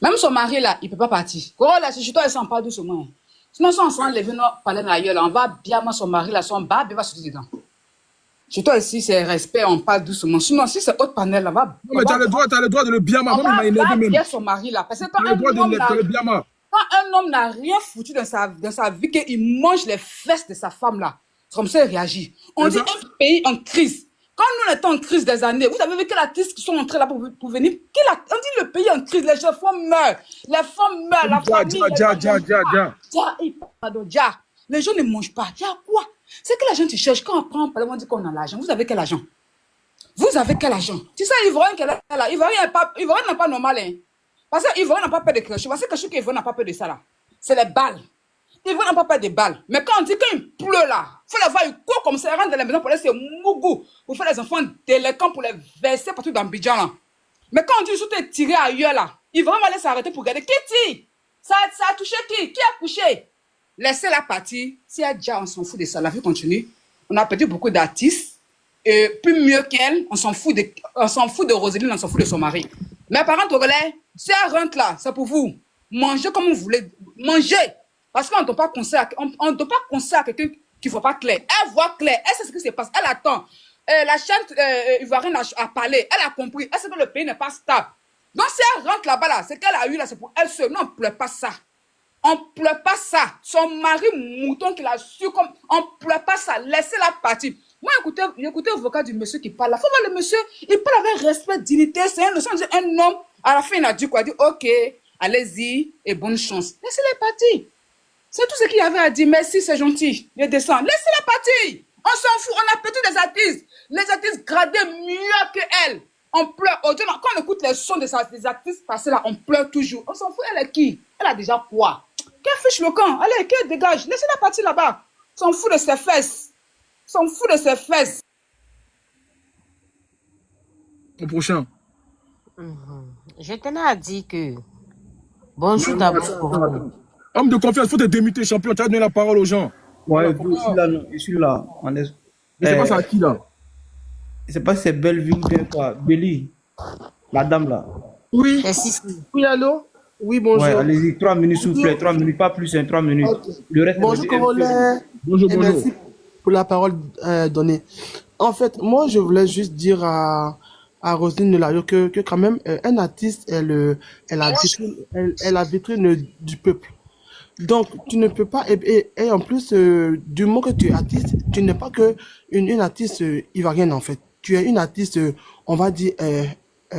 K: Même son mari, là, il ne peut pas partir. Corolais, si je toi, elle s'en parle doucement. Sinon, si on s'en lève, nous parler ailleurs, là, on va bien, son mari, là, son barbe, il va sortir dedans. Chez toi ici, c'est respect, on parle doucement. Sinon, si c'est autre panel, là, va.
A: Non, mais tu as le droit de le bien,
K: on va bien son mari, là. Parce que quand un homme, là,
A: le bien,
K: Quand un homme n'a rien foutu dans sa vie, qu'il mange les fesses de sa femme là, c'est comme ça il réagit. On dit un pays en crise. Quand nous étions en crise des années, vous avez vu quels artistes qui sont entrés là pour venir. On dit le pays en crise, les femmes meurent. Les femmes meurent, la famille. Pardon, les gens ne mangent pas. Quoi? C'est que l'argent tu cherches. Quand on prend, par exemple, on dit qu'on a l'argent. Vous avez quel argent? Vous avez quel argent? Tu sais, l'Ivoirien qui est là, l'Ivoirien n'est pas normal. Hein. Parce que l'Ivoirien n'a pas peur de quelque chose. Parce que quelque chose qu'Ivoirien n'a pas peur de ça là. C'est les balles. L'Ivoirien n'a pas peur des balles. Mais quand on dit qu'il pleut là, il faut les voir, il court comme ça, il rentre dans la maison pour laisser mougou, pour faire les enfants délinquants, pour les verser partout dans Bidjan là. Mais quand on dit que tu es tiré ailleurs là, l'Ivoirien va aller s'arrêter pour regarder qui tire. Ça a touché qui? Qui a couché? Laissez-la partir. Si elle déjà, on s'en fout de ça. La vie continue. On a perdu beaucoup d'artistes. Et plus mieux qu'elle, on s'en fout de Roselyne, on s'en fout de son mari. Mes parents togolais, si elle rentre là, c'est pour vous. Mangez comme vous voulez. Mangez. Parce qu'on ne doit pas conseiller à quelqu'un qui ne voit pas clair. Elle voit clair. Elle sait ce qui se passe. Elle attend. La chaîne ivoirienne a parlé. Elle a compris. Elle sait que le pays n'est pas stable. Donc si elle rentre là-bas, là, c'est qu'elle a eu là, c'est pour elle seule. Non, on ne pleure pas ça. On ne pleure pas ça. Son mari mouton qu'il a su comme... On ne pleure pas ça. Laissez-la partir. Moi, écoutez le vocal du monsieur qui parle là. Faut voir le monsieur, il parle avec respect, dignité. C'est un homme. À la fin, il a dit quoi? Il a dit, ok, allez-y et bonne chance. Laissez-les partir. C'est tout ce qu'il y avait à dire. Merci, c'est gentil. Je descends. Laissez-la partir. On s'en fout. On a perdu des artistes. Les artistes gradés mieux qu'elle. On pleure. Quand on écoute les sons des artistes passés là, on pleure toujours. On s'en fout. Elle est qui? Elle a déjà quoi? Qu'elle fiche le camp? Allez, qu'elle dégage. Laissez-la partir là-bas. On s'en fout de ses fesses. S'en fout de ses fesses.
A: Au prochain.
L: Je tenais à dire que... Bonjour d'abord.
A: Homme de confiance, il faut te démuter, champion. Tu as donné la parole aux gens.
M: Ouais, je suis là.
A: Mais c'est pas ça à qui là?
M: Je sais pas si c'est Bellevue ou bien quoi. Belly, la dame là.
N: Oui. Oui, allô? Oui, bonjour.
M: Ouais, allez-y, 3 minutes s'il vous plaît. 3 minutes, pas plus, 3 minutes.
N: Okay.
M: Le reste,
N: bonjour, Congolais.
A: Bonjour.
N: Merci pour la parole donnée. En fait, moi, je voulais juste dire à Roselyne Nelayo que quand même, un artiste est la vitrine du peuple. Donc, tu ne peux pas... Et en plus, du moment que tu es artiste, tu n'es pas que une artiste ivoirienne, en fait. Tu es une artiste, on va dire,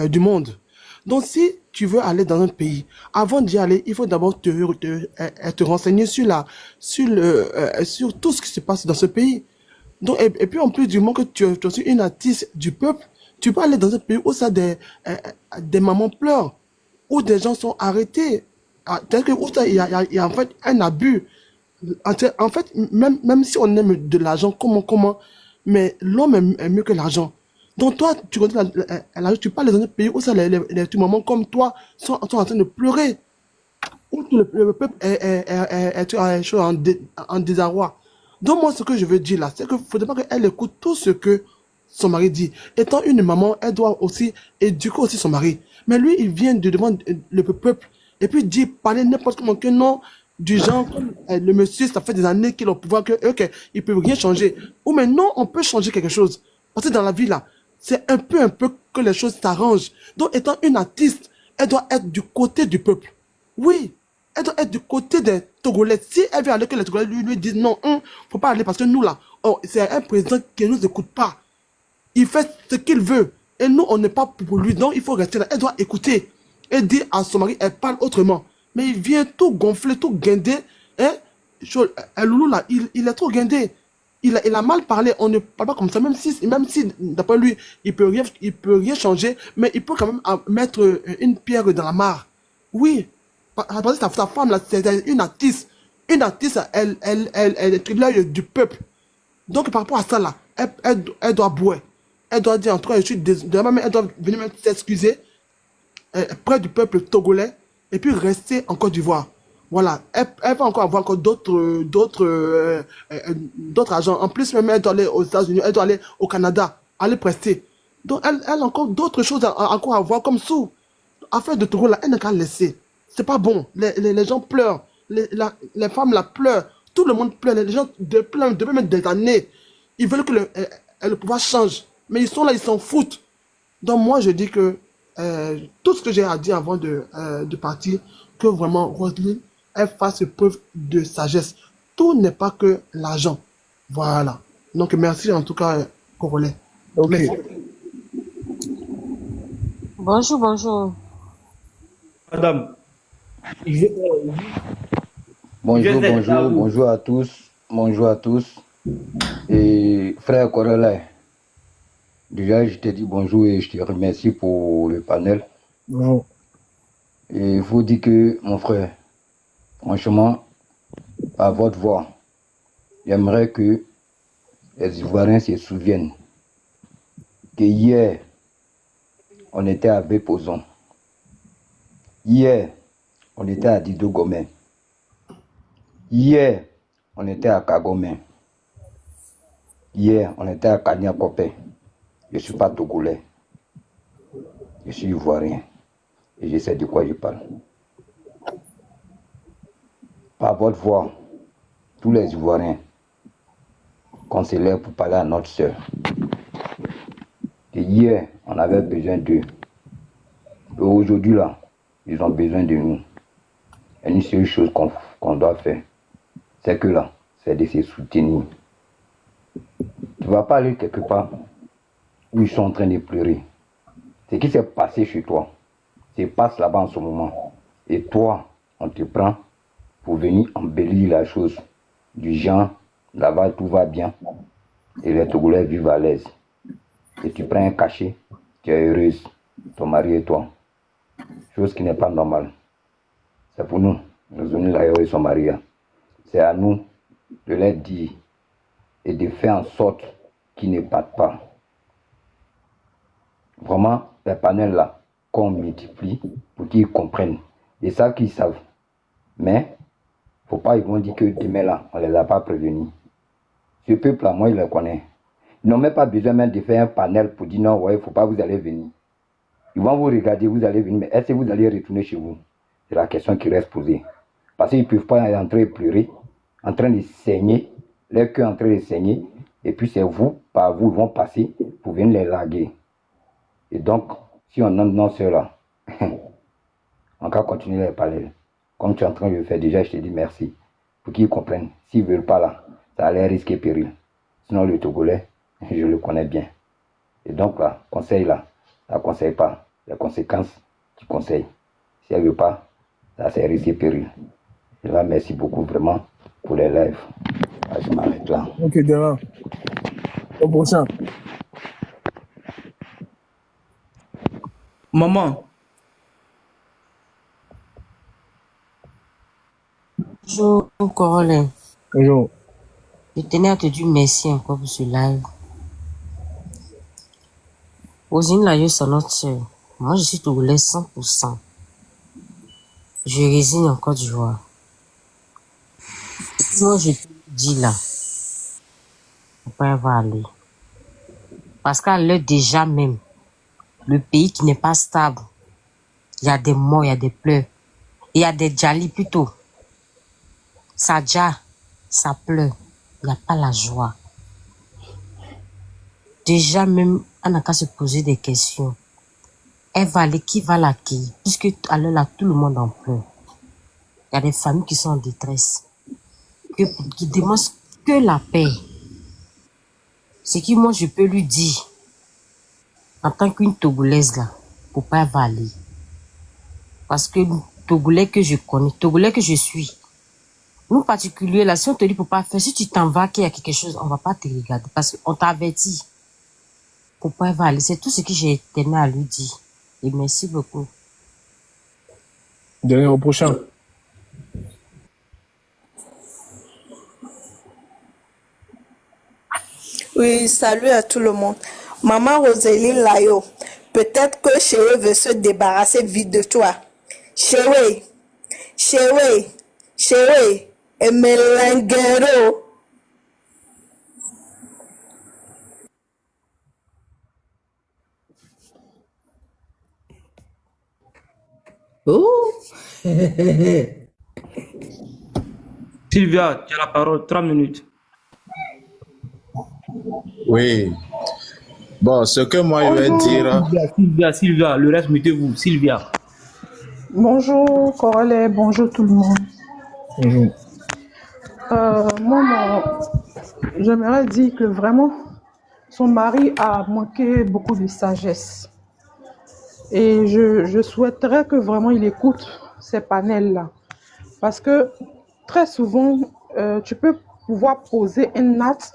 N: du monde. Donc, si tu veux aller dans un pays, avant d'y aller, il faut d'abord te renseigner sur tout ce qui se passe dans ce pays. Donc, et puis, en plus, du moment que tu es aussi une artiste du peuple, tu peux aller dans un pays où ça des mamans pleurent, où des gens sont arrêtés, où il y a en fait un abus. En fait, même si on aime de l'argent, comment, mais l'homme est mieux que l'argent. Donc toi, tu parles dans un pays où ça, les mamans comme toi sont en train de pleurer, où le peuple est en désarroi. Donc moi, ce que je veux dire là, c'est qu'il ne faudrait pas qu'elle écoute tout ce que son mari dit. Étant une maman, elle doit aussi éduquer aussi son mari. Mais lui, il vient de devant le peuple et puis dit, parler n'importe comment que non, du genre, comme le monsieur, ça fait des années qu'il a au pouvoir, il ne peut rien changer. Ou mais non, on peut changer quelque chose. Parce que dans la vie là, c'est un peu que les choses s'arrangent. Donc, étant une artiste, elle doit être du côté du peuple. Oui, elle doit être du côté des Togolais. Si elle veut aller que les Togolais lui disent non, faut pas aller parce que nous là, c'est un président qui ne nous écoute pas. Il fait ce qu'il veut. Et nous, on n'est pas pour lui. Donc, il faut rester là. Elle doit écouter. Et dire à son mari, elle parle autrement. Mais il vient tout gonfler, tout guindé. Hein? Loulou là, il est trop guindé. Il a mal parlé, on ne parle pas comme ça, même si d'après lui, il peut rien changer, mais il peut quand même mettre une pierre dans la mare. Oui, parce que sa femme, là, c'est une artiste. Une artiste, elle est l'œil du peuple. Donc, par rapport à ça, là, elle doit boire. Elle doit dire, en tout cas, je suis désolé, mais elle doit venir même s'excuser près du peuple togolais et puis rester en Côte d'Ivoire. Voilà, elle va encore avoir d'autres agents. En plus, même elle doit aller aux États-Unis, elle doit aller au Canada, aller prester. Donc, elle a encore d'autres choses encore à voir comme sous. Affaire de Togo, là, elle n'a qu'à laisser. C'est pas bon. Les gens pleurent. Les femmes là pleurent. Tout le monde pleure. Les gens pleurent depuis même des années. Ils veulent que le pouvoir change. Mais ils sont là, ils s'en foutent. Donc, moi, je dis que tout ce que j'ai à dire avant de partir, que vraiment, Roselyne, elle fasse preuve de sagesse. Tout n'est pas que l'argent. Voilà. Donc, merci en tout cas, Congolais.
A: Ok.
N: Merci.
L: Bonjour, bonjour.
M: Madame, je,
O: Bonjour,
M: êtes à vous.
O: bonjour à tous, bonjour à tous. Et frère Corella, déjà je te dis bonjour et je te remercie pour le panel.
A: Non.
O: Et il faut dire que, mon frère, franchement, à votre voix, j'aimerais que les Ivoiriens se souviennent que hier, on était à Béposon. Hier, on était à Dido Gomé. Hier, on était à Kagomé. Hier, on était à Kanya Kopé. Je ne suis pas togolais. Je suis ivoirien. Et je sais de quoi je parle. Par votre voix, tous les Ivoiriens qu'on se lève pour parler à notre sœur. Et hier, on avait besoin d'eux. Et aujourd'hui, là, ils ont besoin de nous. Et une seule chose qu'on doit faire, c'est que là, c'est de se soutenir. Tu ne vas pas aller quelque part où ils sont en train de pleurer. Ce qui s'est passé chez toi, se passe là-bas en ce moment. Et toi, on te prend pour venir embellir la chose. Du genre, là-bas, tout va bien. Et les Togolais vivent à l'aise. Et tu prends un cachet, tu es heureuse, ton mari et toi. Chose qui n'est pas normale. C'est pour nous, Roselyne Layo et son mari. C'est à nous de leur dire et de faire en sorte qu'ils ne partent pas. Vraiment, les panels là, qu'on multiplie pour qu'ils comprennent. Ils savent qu'ils savent. Mais, faut pas, ils vont dire que demain là, on ne les a pas prévenus. Ce peuple là, moi, je le connais. Ils n'ont même pas besoin même de faire un panel pour dire non, ouais, il ne faut pas, vous allez venir. Ils vont vous regarder, vous allez venir, mais est-ce que vous allez retourner chez vous? C'est la question qui reste posée. Parce qu'ils ne peuvent pas être en train de pleurer, en train de saigner, leur cœur en train de saigner, et puis c'est vous, par vous, ils vont passer pour venir les larguer. Et donc, si on nomme nos soeurs là, on va continuer les parler. Comme tu es en train de le faire, déjà, je te dis merci. Pour qu'ils comprennent. S'ils ne veulent pas là, ça a l'air risqué péril. Sinon, le Togolais, je le connais bien. Et donc là, conseil là, ça ne conseille pas. Les conséquences, tu conseilles. Si elle ne veut pas, ça c'est risqué péril. Et là, merci beaucoup vraiment pour les lives. Ah, je m'arrête là.
A: Ok, demain. Au prochain.
M: Maman,
L: Bonjour, Congolais.
A: Bonjour.
L: Je tenais à te dire merci encore pour ce live. Roselyne Layo, c'est notre soeur. Moi, je suis Togolais 100%. Je réside en Côte d'Ivoire. Moi, je te dis là, mon père va aller. Parce qu'à l'heure déjà même, le pays qui n'est pas stable, il y a des morts, il y a des pleurs. Il y a des djali plutôt. Ça dja, ça pleure. Il n'y a pas la joie. Déjà même, on n'a qu'à se poser des questions. Elle va aller, qui va l'accueillir? Puisque à l'heure là, tout le monde en pleure. Il y a des familles qui sont en détresse. Qui demandent que la paix. Ce que moi je peux lui dire, en tant qu'une Togolaise là, pour pas va aller. Parce que Togolais que je connais, Togolais que je suis, nous particuliers là, si on te dit pour pas faire, si tu t'en vas qu'il y a quelque chose, on va pas te regarder. Parce qu'on t'a averti. Pour pas va aller. C'est tout ce que j'ai tenu à lui dire. Et merci beaucoup.
A: Dernier au prochain.
P: Oui, salut à tout le monde. Maman Roselyne Layo, peut-être que Chérie veut se débarrasser vite de toi. Chérie, et Melanguero.
M: oh. Sylvia, tu as la parole, 3 minutes.
Q: Oui. Bon, ce que moi je vais dire.
M: Sylvia, le reste, mettez-vous. Sylvia.
I: Bonjour, Congolais, bonjour tout le monde.
M: Bonjour.
I: J'aimerais dire que vraiment, son mari a manqué beaucoup de sagesse. Et je souhaiterais que vraiment il écoute ces panels-là. Parce que très souvent, tu peux pouvoir poser un acte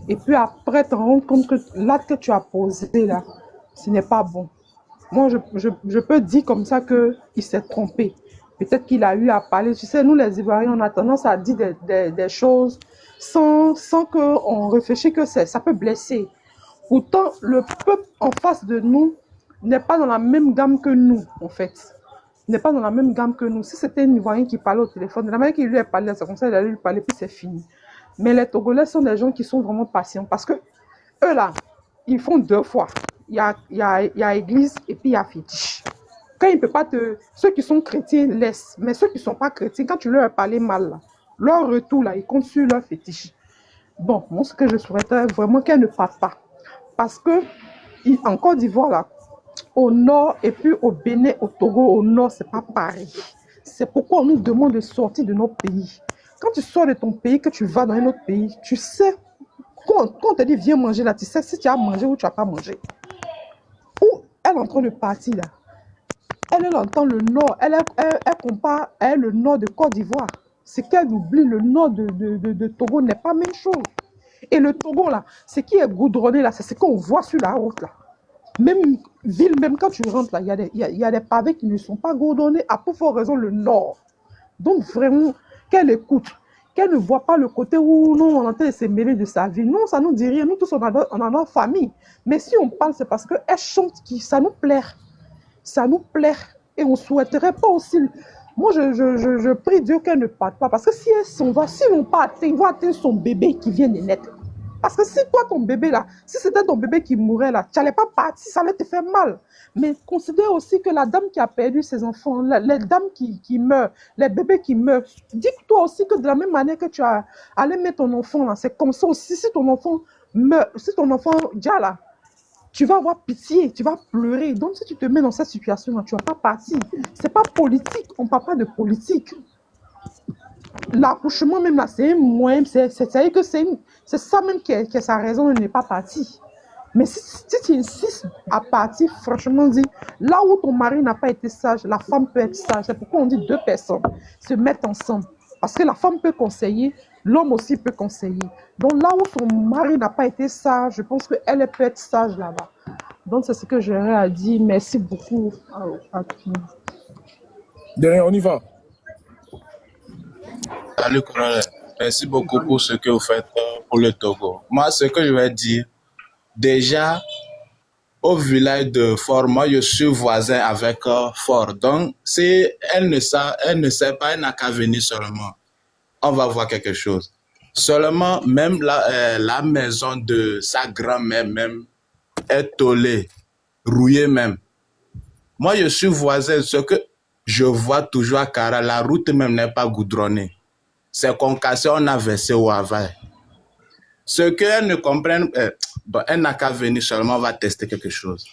I: et puis après te rendre compte que l'acte que tu as posé là, ce n'est pas bon. Moi, je peux dire comme ça qu'il s'est trompé. Peut-être qu'il a eu à parler. Tu sais, nous les Ivoiriens, on a tendance à dire des choses sans qu'on réfléchisse que ça peut blesser. Pourtant, le peuple en face de nous n'est pas dans la même gamme que nous, en fait. N'est pas dans la même gamme que nous. Si c'était un Ivoirien qui parlait au téléphone, de la manière qu'il lui a parlé, c'est comme ça, il allait lui parler, puis c'est fini. Mais les Togolais sont des gens qui sont vraiment patients parce que eux là, ils font deux fois. Il y a église et puis il y a fétiche. Quand il ne peut pas te... Ceux qui sont chrétiens laissent, mais ceux qui ne sont pas chrétiens, quand tu leur as parlé mal, là, leur retour, là, ils comptent sur leur fétiche. Bon, moi, ce que je souhaiterais vraiment qu'elle ne parte pas. Parce que en Côte d'Ivoire, là, au nord et puis au Bénin, au Togo, au nord, c'est pas pareil. C'est pourquoi on nous demande de sortir de notre pays. Quand tu sors de ton pays, que tu vas dans un autre pays, tu sais, quand on te dit viens manger là, tu sais si tu as mangé ou tu n'as pas mangé. Ou elle est en train de partir là. Elle entend le nord, elle compare le nord de Côte d'Ivoire. C'est qu'elle oublie le nord de Togo n'est pas la même chose. Et le Togo là, ce qui est goudronné là, c'est ce qu'on voit sur la route là. Même ville, même quand tu rentres là, il y a des pavés qui ne sont pas goudronnés, à pour forte raison le nord. Donc vraiment, qu'elle écoute, qu'elle ne voit pas le côté où non, on est en train de se mêler de sa vie. Non, ça ne nous dit rien, nous tous on a notre famille. Mais si on parle, c'est parce qu'elle chante, ça nous plaît. Ça nous plaît. Et on ne souhaiterait pas aussi... Moi, je prie Dieu qu'elle ne parte pas. Parce que si elle s'en va, si on part, il va atteindre son bébé qui vient de naître. Parce que si toi, ton bébé là, si c'était ton bébé qui mourait là, tu n'allais pas partir, ça allait te faire mal. Mais considère aussi que la dame qui a perdu ses enfants, les dames qui meurent, les bébés qui meurent, dis-toi aussi que de la même manière que tu as allé mettre ton enfant là, c'est comme ça aussi, si ton enfant meurt, si ton enfant déjà là, tu vas avoir pitié, tu vas pleurer. Donc si tu te mets dans cette situation là, tu ne vas pas partir. C'est pas politique, on ne parle pas de politique. L'accouchement même là, c'est un moyen, c'est ça même qui est sa raison de ne pas partir. Mais si tu insistes à partir, franchement dit, là où ton mari n'a pas été sage, la femme peut être sage. C'est pourquoi on dit deux personnes se mettent ensemble. Parce que la femme peut conseiller, l'homme aussi peut conseiller. Donc là où son mari n'a pas été sage, je pense qu'elle peut être sage là-bas. Donc c'est ce que j'aurais à dire. Merci beaucoup à tous.
A: Derrière, on y va.
Q: Salut, colonel. Merci beaucoup pour ce que vous faites pour le Togo. Moi, ce que je vais dire, déjà, au village de Fort, moi, je suis voisin avec Fort. Donc, si elle ne sait pas, elle n'a qu'à venir seulement. On va voir quelque chose. Seulement, même la maison de sa grand-mère même est tollée, rouillée même. Moi, je suis voisin. Ce que je vois toujours à Kara, la route même n'est pas goudronnée. C'est concassé, on a versé au Havaï. Ce qu'elles ne comprennent, elle n'a qu'à venir seulement, on va tester quelque chose.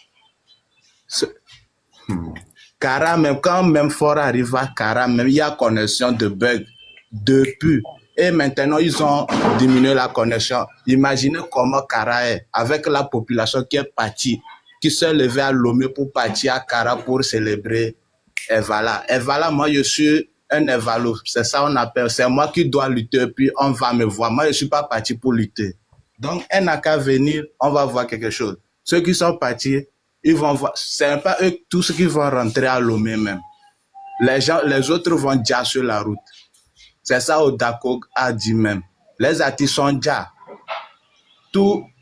Q: Kara, même quand même Fort arrive à Kara, même il y a connexion de bug depuis. Et maintenant, ils ont diminué la connexion. Imaginez comment Kara est, avec la population qui est partie, qui s'est levée à Lomé pour partir à Kara pour célébrer Evala. Evala, moi, je suis un Evalo. C'est ça on appelle. C'est moi qui dois lutter, puis on va me voir. Moi, je ne suis pas parti pour lutter. Donc, elle n'a qu'à venir, on va voir quelque chose. Ceux qui sont partis, ils vont voir. Ce n'est pas eux tous qui vont rentrer à Lomé même. Les autres vont déjà sur la route. C'est ça Odakog a dit même. Les artistes sont déjà.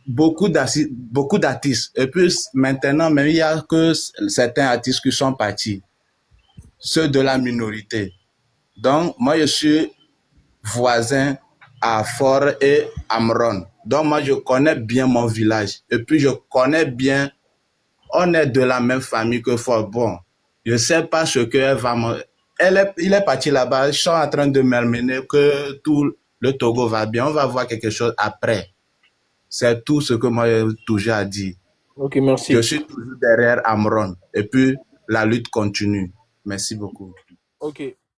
Q: Beaucoup d'artistes. Et puis maintenant, même il n'y a que certains artistes qui sont partis. Ceux de la minorité. Donc, moi, je suis voisin à Fort et Amron. Donc, moi, je connais bien mon village. Et puis, je connais bien, on est de la même famille que Fort. Bon, je ne sais pas ce qu'elle va me... Il est parti là-bas, ils sont en train de m'amener que tout le Togo va bien. On va voir quelque chose après. C'est tout ce que moi, j'ai toujours à dire.
M: Ok, merci.
Q: Je suis toujours derrière Amron. Et puis, la lutte continue. Merci beaucoup.
M: Ok.